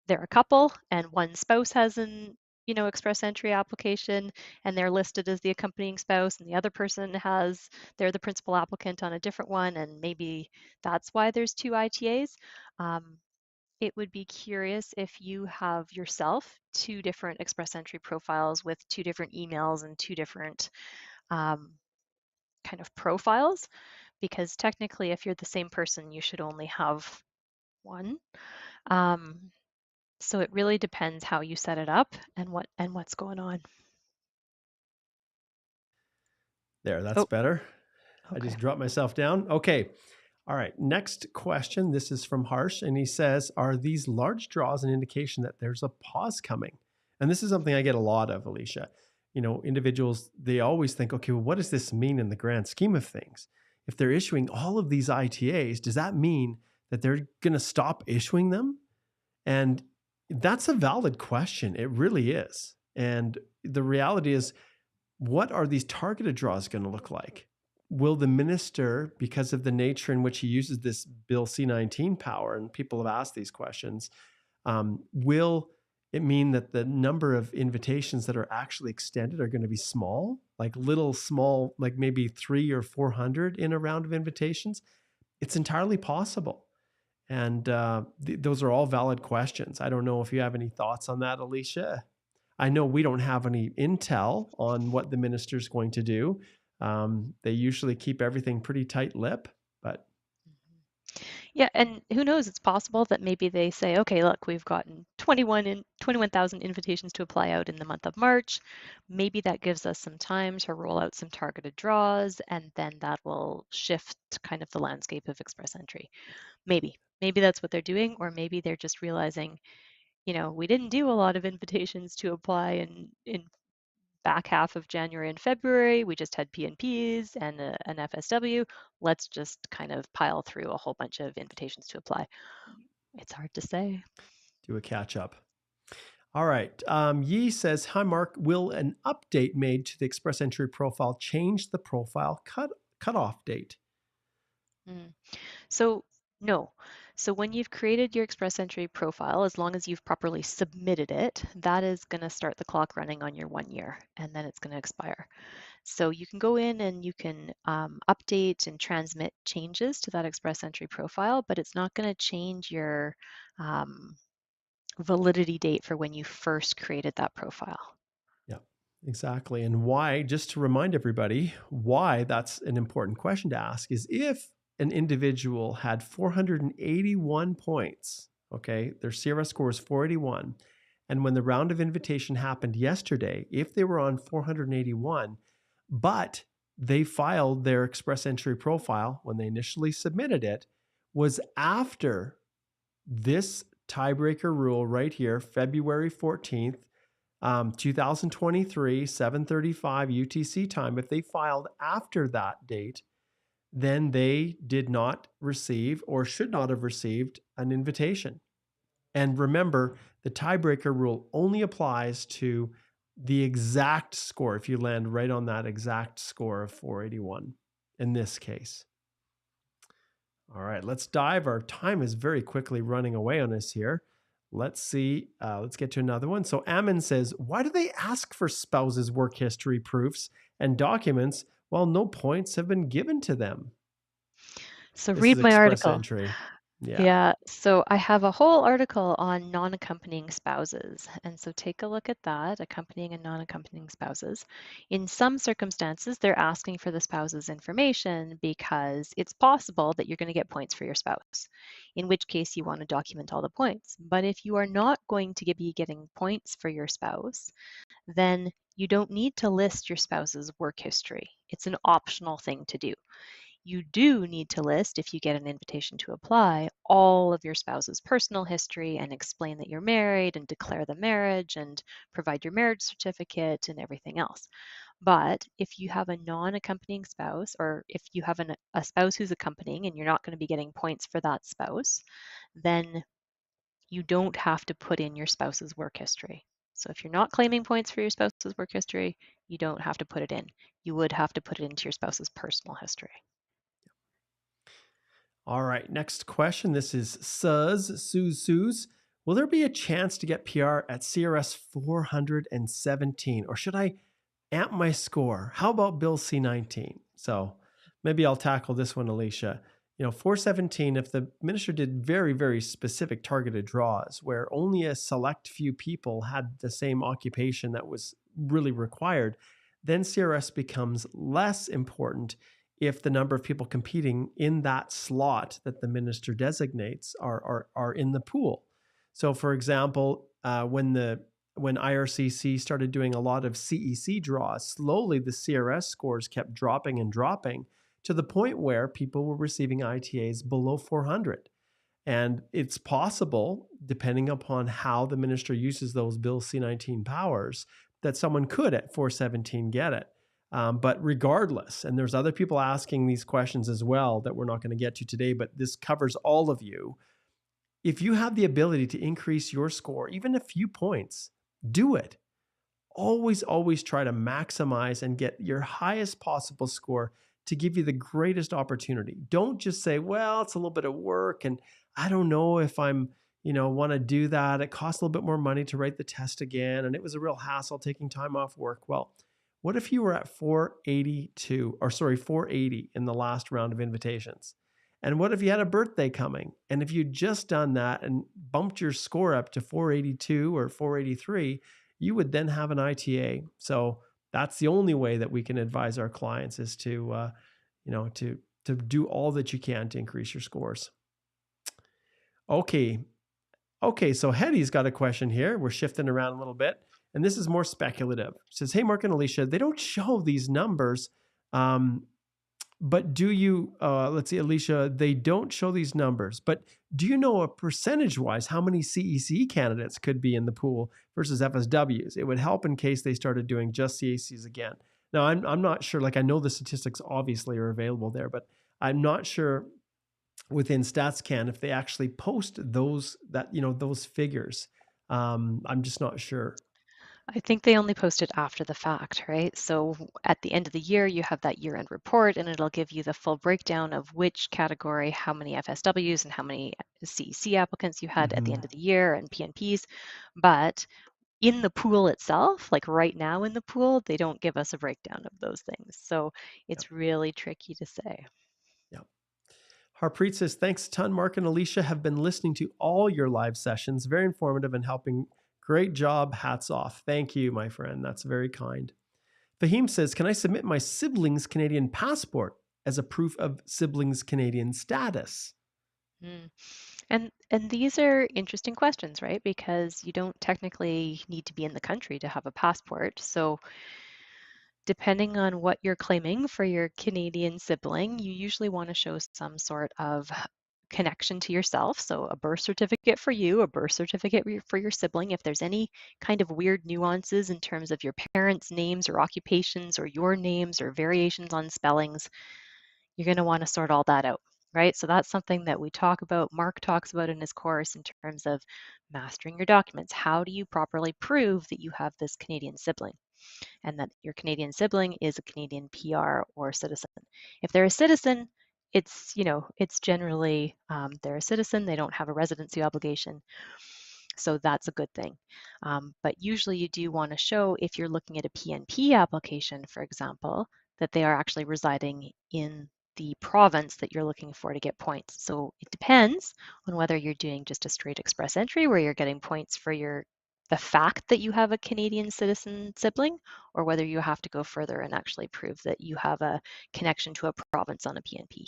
they're a couple and one spouse has an express entry application and they're listed as the accompanying spouse, and the other person they're the principal applicant on a different one, and maybe that's why there's 2 ITAs. It would be curious if you have yourself 2 different express entry profiles with 2 different emails and 2 different kind of profiles, because technically if you're the same person you should only have one. So it really depends how you set it up and what's going on. there, that's Oh, better. I okay. just dropped myself down. Okay. All right. Next question. This is from Harsh, and he says, are these large draws an indication that there's a pause coming? And this is something I get a lot of, Alicia. Individuals, they always think, okay, well, what does this mean in the grand scheme of things? If they're issuing all of these ITAs, does that mean that they're going to stop issuing them? And that's a valid question. It really is. And the reality is, what are these targeted draws going to look like? Will the minister, because of the nature in which he uses this Bill C19 power, and people have asked these questions, will it mean that the number of invitations that are actually extended are going to be small, like little small, like maybe 300 or 400 in a round of invitations? It's entirely possible. And those are all valid questions. I don't know if you have any thoughts on that, Alicia. I know we don't have any intel on what the minister's going to do. They usually keep everything pretty tight-lipped, but Yeah, and who knows, it's possible that maybe they say, okay, look, we've gotten 21,000 invitations to apply out in the month of March. Maybe that gives us some time to roll out some targeted draws, and then that will shift kind of the landscape of express entry. Maybe that's what they're doing, or maybe they're just realizing, we didn't do a lot of invitations to apply in back half of January and February. We just had PNPs and an FSW. Let's just kind of pile through a whole bunch of invitations to apply. It's hard to say. do a catch-up. All right. Yi says, hi, Mark. Will an update made to the express entry profile change the profile cutoff date? So no. So when you've created your express entry profile, as long as you've properly submitted it, that is going to start the clock running on your 1 year, and then it's going to expire. So you can go in and you can update and transmit changes to that express entry profile, but it's not going to change your validity date for when you first created that profile. Yeah, exactly. And why, just to remind everybody, why that's an important question to ask is if an individual had 481 points, okay, their CRS score is 481, and when the round of invitation happened yesterday, if they were on 481, but they filed their express entry profile when they initially submitted it, was after this tiebreaker rule right here, February 14th, 2023, 7:35 UTC time, if they filed after that date, then they did not receive or should not have received an invitation. And remember, the tiebreaker rule only applies to the exact score if you land right on that exact score of 481 in this case. All right, let's dive. Our time is very quickly running away on us here. Let's see. Let's get to another one. So Ammon says, why do they ask for spouses' work history proofs and documents while no points have been given to them? So This is read my express article. entry. Yeah. Yeah, so I have a whole article on non-accompanying spouses. And so take a look at that, accompanying and non-accompanying spouses. In some circumstances, they're asking for the spouse's information because it's possible that you're going to get points for your spouse, in which case you want to document all the points. But if you are not going to be getting points for your spouse, then you don't need to list your spouse's work history. It's an optional thing to do. You do need to list, if you get an invitation to apply, all of your spouse's personal history and explain that you're married and declare the marriage and provide your marriage certificate and everything else. But if you have a non-accompanying spouse, or if you have a spouse who's accompanying and you're not going to be getting points for that spouse, then you don't have to put in your spouse's work history. So if you're not claiming points for your spouse's work history, you don't have to put it in. You would have to put it into your spouse's personal history. All right, next question. This is Suze. Will there be a chance to get PR at CRS 417, or should I amp my score? How about Bill C19? So maybe I'll tackle this one, Alicia. 417, if the minister did very, very specific targeted draws where only a select few people had the same occupation that was really required, then CRS becomes less important if the number of people competing in that slot that the minister designates are in the pool. So, for example, when IRCC started doing a lot of CEC draws, slowly the CRS scores kept dropping and dropping to the point where people were receiving ITAs below 400. And it's possible, depending upon how the minister uses those Bill C19 powers, that someone could at 417 get it. But regardless, and there's other people asking these questions as well that we're not going to get to today, but this covers all of you. If you have the ability to increase your score, even a few points, do it. Always, always try to maximize and get your highest possible score to give you the greatest opportunity. Don't just say, well, it's a little bit of work and I don't know if I'm, want to do that. It costs a little bit more money to write the test again. And it was a real hassle taking time off work. Well, what if you were at 480 in the last round of invitations? And what if you had a birthday coming? And if you'd just done that and bumped your score up to 482 or 483, you would then have an ITA. So that's the only way that we can advise our clients is to do all that you can to increase your scores. Okay. So Hetty's got a question here. We're shifting around a little bit. And this is more speculative. It says, hey, Mark and Alicia, they don't show these numbers. But do you, let's see, Alicia, they don't show these numbers. But do you know percentage-wise how many CEC candidates could be in the pool versus FSWs? It would help in case they started doing just CECs again. Now, I'm not sure. Like, I know the statistics obviously are available there, but I'm not sure within StatsCan if they actually post those figures. I'm just not sure. I think they only post it after the fact, right? So at the end of the year, you have that year-end report, and it'll give you the full breakdown of which category, how many FSWs and how many CEC applicants you had at the end of the year and PNPs. But in the pool itself, like right now in the pool, they don't give us a breakdown of those things. So it's really tricky to say. Yeah. Harpreet says, thanks a ton. Mark and Alicia have been listening to all your live sessions. Very informative and helping. Great job. Hats off. Thank you, my friend. That's very kind. Fahim says, can I submit my sibling's Canadian passport as a proof of sibling's Canadian status? And these are interesting questions, right? Because you don't technically need to be in the country to have a passport. So depending on what you're claiming for your Canadian sibling, you usually want to show some sort of connection to yourself. So a birth certificate for you, a birth certificate for your sibling. If there's any kind of weird nuances in terms of your parents' names or occupations or your names or variations on spellings, you're going to want to sort all that out, right? So that's something that we talk about, Mark talks about in his course in terms of mastering your documents. How do you properly prove that you have this Canadian sibling and that your Canadian sibling is a Canadian PR or citizen? If they're a citizen, it's generally they're a citizen, they don't have a residency obligation. So that's a good thing. But usually you do want to show, if you're looking at a PNP application, for example, that they are actually residing in the province that you're looking for to get points. So it depends on whether you're doing just a straight express entry where you're getting points for the fact that you have a Canadian citizen sibling, or whether you have to go further and actually prove that you have a connection to a province on a PNP.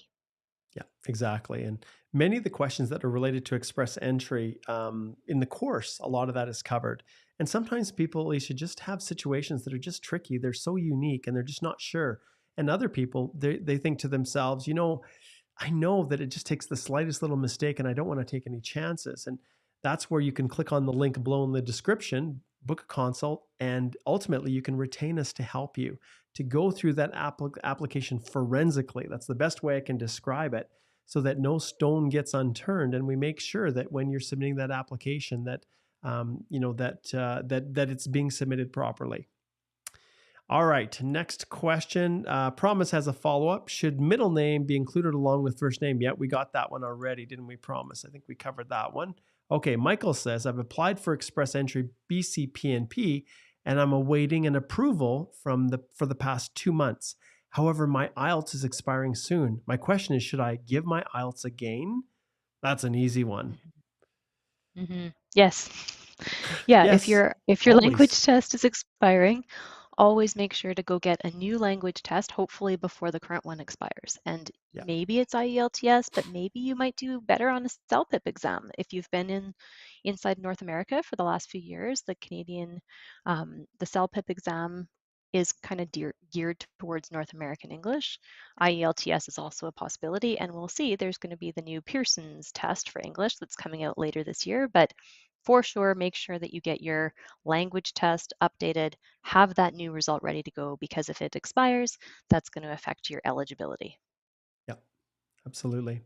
Yeah, exactly. And many of the questions that are related to express entry in the course, a lot of that is covered. And sometimes people, Alicia, just have situations that are just tricky. They're so unique and they're just not sure. And other people, they think to themselves, I know that it just takes the slightest little mistake and I don't want to take any chances. And that's where you can click on the link below in the description, book a consult, and ultimately you can retain us to help you to go through that application forensically. That's the best way I can describe it, so that no stone gets unturned, and we make sure that when you're submitting that application, that that it's being submitted properly. All right, next question. Promise has a follow-up. Should middle name be included along with first name? Yeah, we got that one already, didn't we, Promise? I think we covered that one. Okay, Michael says, I've applied for express entry BCPNP and I'm awaiting an approval for the past 2 months. However, my IELTS is expiring soon. My question is, should I give my IELTS again? That's an easy one. Yes. Yeah, Yes, if your always. language test is expiring, always make sure to go get a new language test, hopefully before the current one expires. And Yeah. maybe it's IELTS, but maybe you might do better on a CELPIP exam. If you've been inside North America for the last few years, the CELPIP exam is kind of geared towards North American English. IELTS is also a possibility, and we'll see. There's going to be the new Pearson's test for English that's coming out later this year, but for sure, make sure that you get your language test updated, have that new result ready to go, because if it expires, that's going to affect your eligibility. Yeah, absolutely.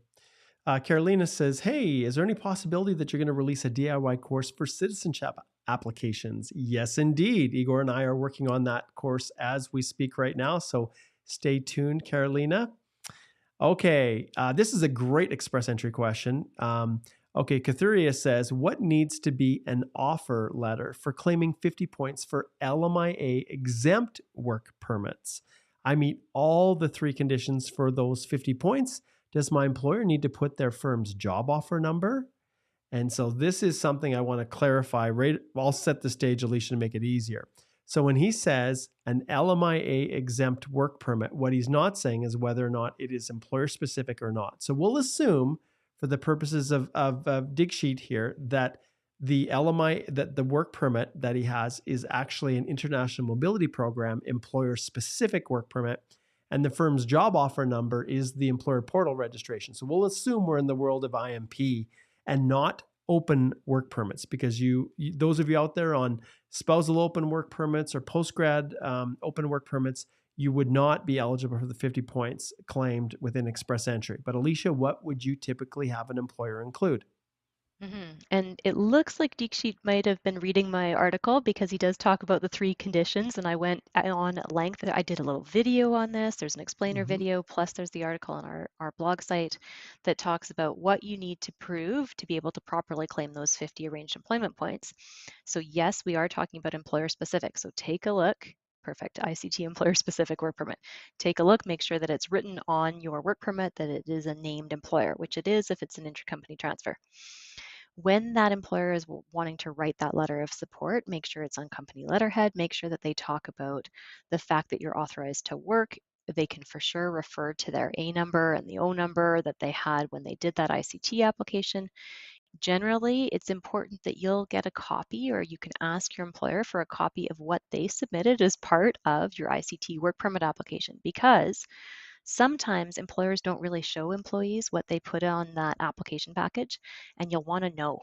Carolina says, hey, is there any possibility that you're going to release a DIY course for citizenship applications? Yes, indeed. Igor and I are working on that course as we speak right now. So stay tuned, Carolina. Okay, this is a great express entry question. Okay, Kathuria says, what needs to be an offer letter for claiming 50 points for LMIA exempt work permits? I meet all the 3 conditions for those 50 points. Does my employer need to put their firm's job offer number? And so this is something I want to clarify. Right, I'll set the stage, Alicia, to make it easier. So when he says an LMIA exempt work permit, what he's not saying is whether or not it is employer specific or not. So we'll assume, for the purposes of dig sheet here, that the that the work permit that he has is actually an international mobility program employer specific work permit, and the firm's job offer number is the employer portal registration. So we'll assume we're in the world of IMP and not open work permits, because those of you out there on spousal open work permits or postgrad open work permits, you would not be eligible for the 50 points claimed within express entry. But Alicia, what would you typically have an employer include? And it looks like Deeksheet might have been reading my article, because he does talk about the 3 conditions, and I went on at length. I did a little video on this. There's an explainer video, plus there's the article on our blog site that talks about what you need to prove to be able to properly claim those 50 arranged employment points. So yes, we are talking about employer specific. So take a look. Perfect. ICT employer specific work permit. Take a look, make sure that it's written on your work permit that it is a named employer, which it is if it's an intercompany transfer. When that employer is wanting to write that letter of support, make sure it's on company letterhead, make sure that they talk about the fact that you're authorized to work. They can for sure refer to their A number and the O number that they had when they did that ICT application. Generally, it's important that you'll get a copy, or you can ask your employer for a copy of what they submitted as part of your ICT work permit application, because Sometimes employers don't really show employees what they put on that application package, and you'll want to know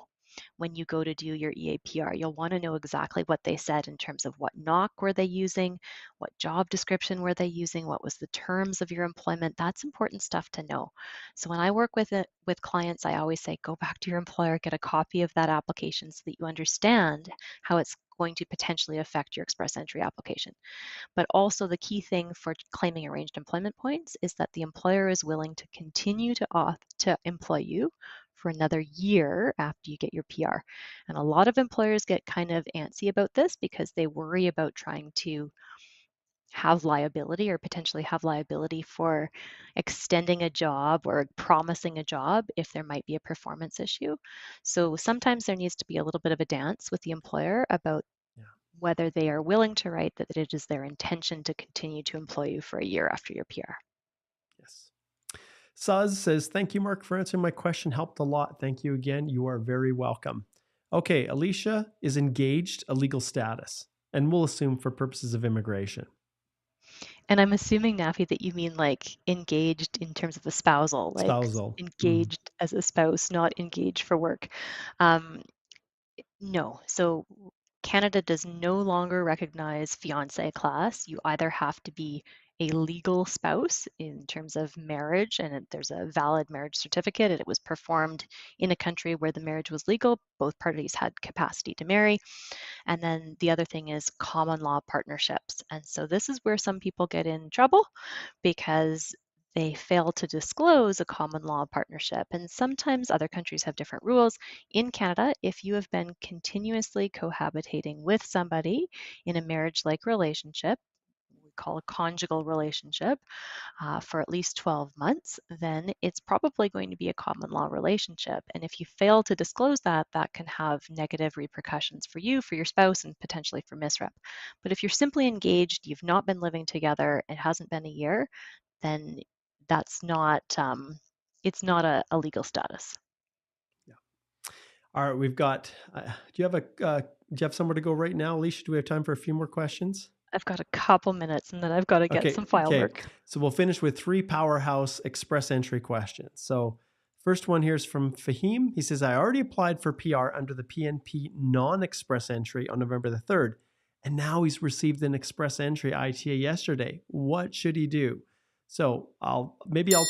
when you go to do your EAPR. You'll want to know exactly what they said in terms of what knock were they using, what job description were they using, what was the terms of your employment. That's important stuff to know. So when I work with clients, I always say go back to your employer, get a copy of that application so that you understand how it's going to potentially affect your express entry application. But also the key thing for claiming arranged employment points is that the employer is willing to continue to employ you for another year after you get your PR. And a lot of employers get kind of antsy about this because they worry about trying to have liability or potentially have liability for extending a job or promising a job if there might be a performance issue. So sometimes there needs to be a little bit of a dance with the employer about Yeah. whether they are willing to write that it is their intention to continue to employ you for a year after your PR. Yes. Suz says, thank you, Mark, for answering my question. Helped a lot. Thank you again. You are very welcome. Okay, Alicia is engaged, a legal status, and we'll assume for purposes of immigration. And I'm assuming, Nafi, that you mean like engaged in terms of the spousal, like Spousal. engaged as a spouse, not engaged for work. Um, no. So Canada does no longer recognize fiancé class. You either have to be a legal spouse in terms of marriage, and there's a valid marriage certificate, and it was performed in a country where the marriage was legal. Both parties had capacity to marry. And then the other thing is common law partnerships. And so this is where some people get in trouble because they fail to disclose a common law partnership. And sometimes other countries have different rules. In Canada, if you have been continuously cohabitating with somebody in a marriage like relationship, we call a conjugal relationship, for at least 12 months, then it's probably going to be a common law relationship. And if you fail to disclose that, that can have negative repercussions for you, for your spouse, and potentially for misrep. But if you're simply engaged, you've not been living together, it hasn't been a year, then that's not, it's not a legal status. Yeah. All right, we've got, do you have somewhere to go right now, Alicia? Do we have time for a few more questions? I've got a couple minutes and then I've got to get some file Okay. work. So we'll finish with 3 powerhouse express entry questions. So first one here is from Fahim. He says, I already applied for PR under the PNP non-express entry on November the 3rd, and now he's received an express entry ITA yesterday. What should he do? So I'll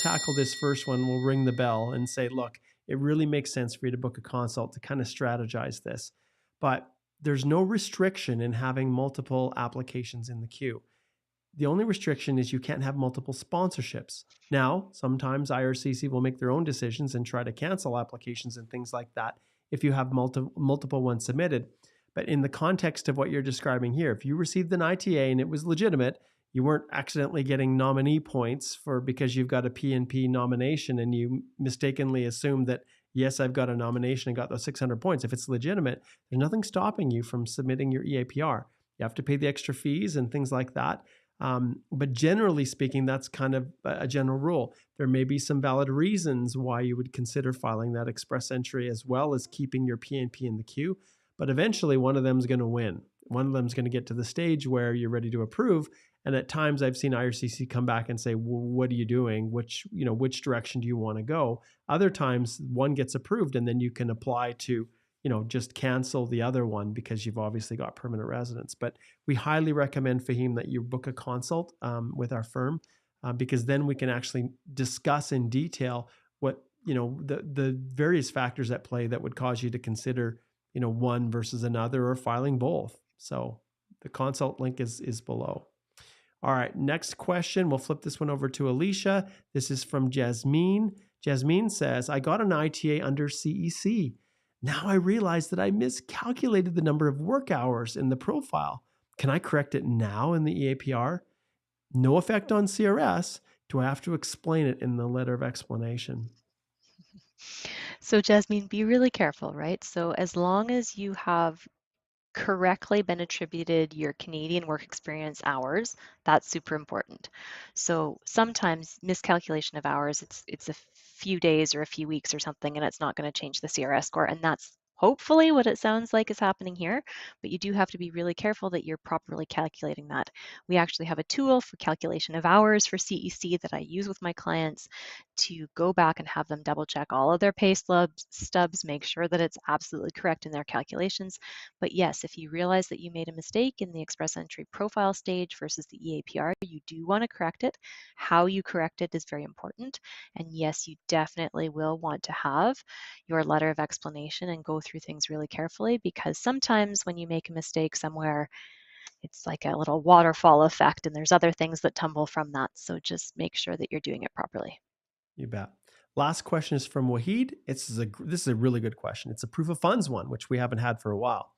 tackle this first one. We'll ring the bell and say, look, it really makes sense for you to book a consult to kind of strategize this. But there's no restriction in having multiple applications in the queue. The only restriction is you can't have multiple sponsorships. Now, sometimes IRCC will make their own decisions and try to cancel applications and things like that if you have multiple ones submitted. But in the context of what you're describing here, if you received an ITA and it was legitimate, you weren't accidentally getting nominee points because you've got a PNP nomination and you mistakenly assumed that, yes, I've got a nomination and got those 600 points. If it's legitimate, there's nothing stopping you from submitting your EAPR. You have to pay the extra fees and things like that. But generally speaking, that's kind of a general rule. There may be some valid reasons why you would consider filing that express entry as well as keeping your PNP in the queue. But eventually, one of them is going to win. One of them is going to get to the stage where you're ready to approve. And at times, I've seen IRCC come back and say, well, "What are you doing? Which direction do you want to go?" Other times, one gets approved, and then you can apply to just cancel the other one because you've obviously got permanent residence. But we highly recommend, Fahim, that you book a consult with our firm because then we can actually discuss in detail what, the various factors at play that would cause you to consider, one versus another or filing both. So the consult link is below. All right, next question. We'll flip this one over to Alicia. This is from Jasmine. Jasmine says, I got an ITA under CEC. Now I realize that I miscalculated the number of work hours in the profile. Can I correct it now in the EAPR? No effect on CRS. Do I have to explain it in the letter of explanation? So Jasmine, be really careful, right? So as long as you have correctly been attributed your Canadian work experience hours, that's super important. So sometimes miscalculation of hours, it's a few days or a few weeks or something, and it's not going to change the CRS score, and that's hopefully what it sounds like is happening here, but you do have to be really careful that you're properly calculating that. We actually have a tool for calculation of hours for CEC that I use with my clients to go back and have them double check all of their pay stubs, make sure that it's absolutely correct in their calculations. But yes, if you realize that you made a mistake in the express entry profile stage versus the EAPR, you do want to correct it. How you correct it is very important. And yes, you definitely will want to have your letter of explanation and go through things really carefully, because sometimes when you make a mistake somewhere, it's like a little waterfall effect and there's other things that tumble from that. So just make sure that you're doing it properly. You bet. Last question is from Wahid. This is a really good question. It's a proof of funds one, which we haven't had for a while.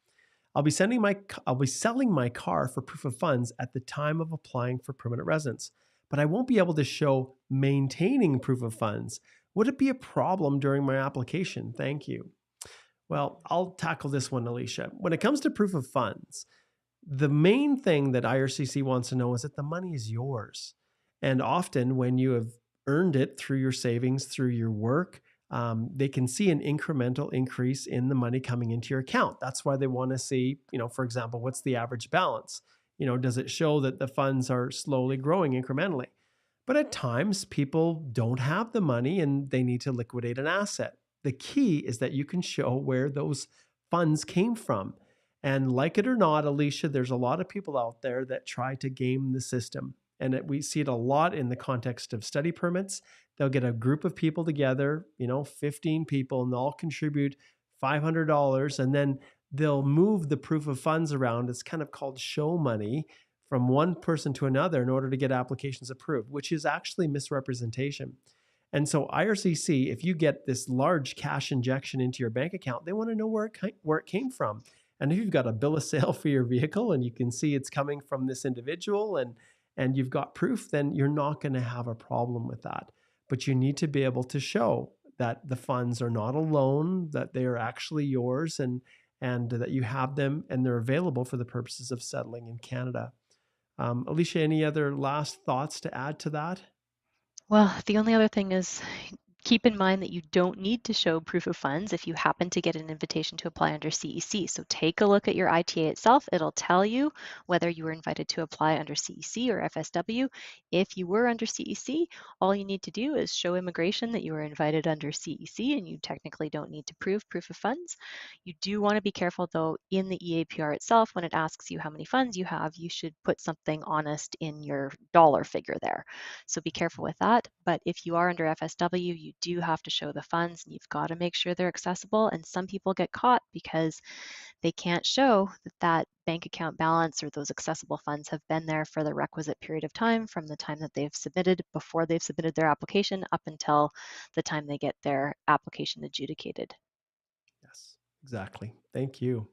I'll be selling my car for proof of funds at the time of applying for permanent residence, but I won't be able to show maintaining proof of funds. Would it be a problem during my application? Thank you. Well, I'll tackle this one, Alicia. When it comes to proof of funds, the main thing that IRCC wants to know is that the money is yours. And often when you have earned it through your savings, through your work, they can see an incremental increase in the money coming into your account. That's why they want to see, for example, what's the average balance? Does it show that the funds are slowly growing incrementally? But at times, people don't have the money and they need to liquidate an asset. The key is that you can show where those funds came from. And like it or not, Alicia, there's a lot of people out there that try to game the system. And we see it a lot in the context of study permits. They'll get a group of people together, 15 people, and they'll all contribute $500. And then they'll move the proof of funds around. It's kind of called show money from one person to another in order to get applications approved, which is actually misrepresentation. And so IRCC, if you get this large cash injection into your bank account, they want to know where it came from. And if you've got a bill of sale for your vehicle and you can see it's coming from this individual and you've got proof, then you're not going to have a problem with that. But you need to be able to show that the funds are not a loan, that they are actually yours, and that you have them and they're available for the purposes of settling in Canada. Alicia, any other last thoughts to add to that? Well, the only other thing is keep in mind that you don't need to show proof of funds if you happen to get an invitation to apply under CEC. So take a look at your ITA itself. It'll tell you whether you were invited to apply under CEC or FSW. If you were under CEC, all you need to do is show immigration that you were invited under CEC, and you technically don't need to prove proof of funds. You do want to be careful though in the EAPR itself. When it asks you how many funds you have, you should put something honest in your dollar figure there. So be careful with that. But if you are under FSW, you do have to show the funds and you've got to make sure they're accessible. And some people get caught because they can't show that bank account balance or those accessible funds have been there for the requisite period of time from the time that they've submitted, before they've submitted their application, up until the time they get their application adjudicated. Yes, exactly. Thank you.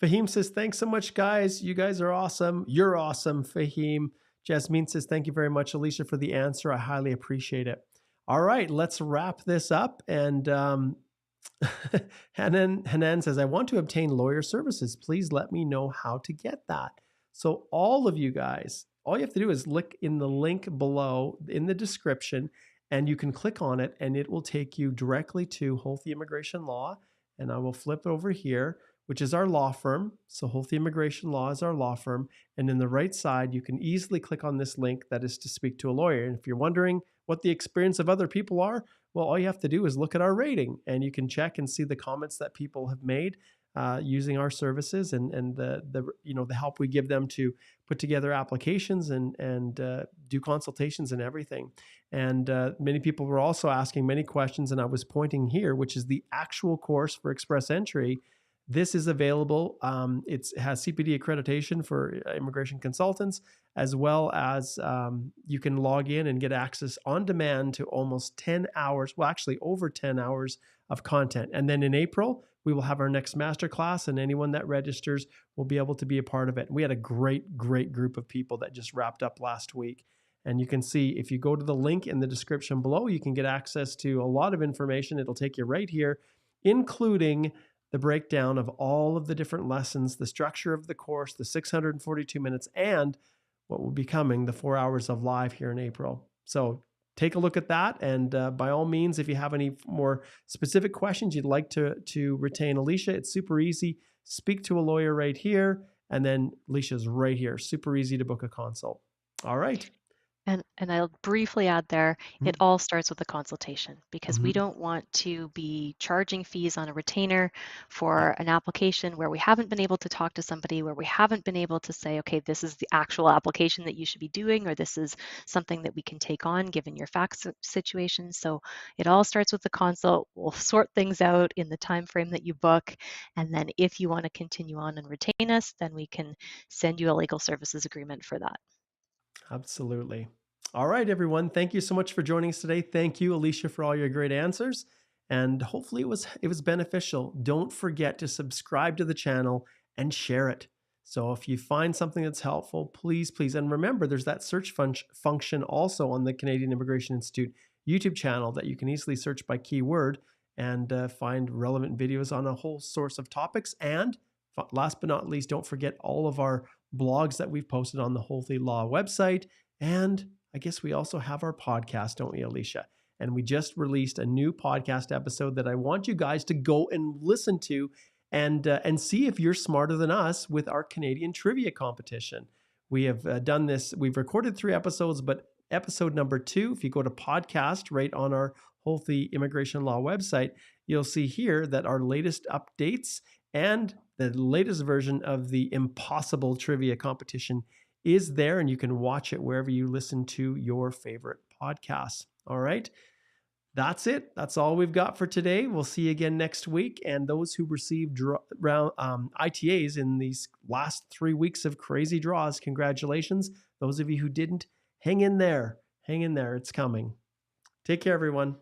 Fahim says, thanks so much, guys. You guys are awesome. You're awesome, Fahim. Jasmine says, thank you very much, Alicia, for the answer. I highly appreciate it. All right, let's wrap this up. And Hanan says, I want to obtain lawyer services. Please let me know how to get that. So all of you guys, all you have to do is look in the link below in the description, and you can click on it, and it will take you directly to Holthe Immigration Law. And I will flip over here, which is our law firm. So Holthe Immigration Law is our law firm. And in the right side, you can easily click on this link that is to speak to a lawyer. And if you're wondering what the experience of other people are, well, all you have to do is look at our rating, and you can check and see the comments that people have made using our services and the help we give them to put together applications and do consultations and everything. And many people were also asking many questions, and I was pointing here, which is the actual course for Express Entry. This is available. It has CPD accreditation for immigration consultants, as well as you can log in and get access on demand to almost 10 hours, well, actually over 10 hours of content. And then in April, we will have our next masterclass, and anyone that registers will be able to be a part of it. We had a great group of people that just wrapped up last week. And you can see, if you go to the link in the description below, you can get access to a lot of information. It'll take you right here, including the breakdown of all of the different lessons, the structure of the course, the 642 minutes, and what will be coming, the 4 hours of live here in April. So take a look at that. And by all means, if you have any more specific questions you'd like to retain Alicia, it's super easy. Speak to a lawyer right here. And then Alicia's right here. Super easy to book a consult. All right. And I'll briefly add there, it all starts with a consultation, because we Mm-hmm. don't want to be charging fees on a retainer for an application where we haven't been able to talk to somebody, where we haven't been able to say, okay, this is the actual application that you should be doing, or this is something that we can take on given your facts situation. So it all starts with the consult. We'll sort things out in the time frame that you book. And then if you want to continue on and retain us, then we can send you a legal services agreement for that. Absolutely. All right, everyone. Thank you so much for joining us today. Thank you, Alicia, for all your great answers. And hopefully it was beneficial. Don't forget to subscribe to the channel and share it. So if you find something that's helpful, please, please. And remember, there's that search function also on the Canadian Immigration Institute YouTube channel that you can easily search by keyword and find relevant videos on a whole source of topics. And last but not least, don't forget all of our blogs that we've posted on the Holthe Law website. And I guess we also have our podcast, don't we, Alicia? And we just released a new podcast episode that I want you guys to go and listen to and see if you're smarter than us with our Canadian trivia competition. We have done this. We've recorded 3 episodes, but episode number 2, if you go to podcast right on our Holthe Immigration Law website, you'll see here that our latest updates and the latest version of the Impossible Trivia Competition is there, and you can watch it wherever you listen to your favorite podcasts. All right. That's it. That's all we've got for today. We'll see you again next week. And those who received ITAs in these last 3 weeks of crazy draws, congratulations. Those of you who didn't, hang in there. Hang in there. It's coming. Take care, everyone.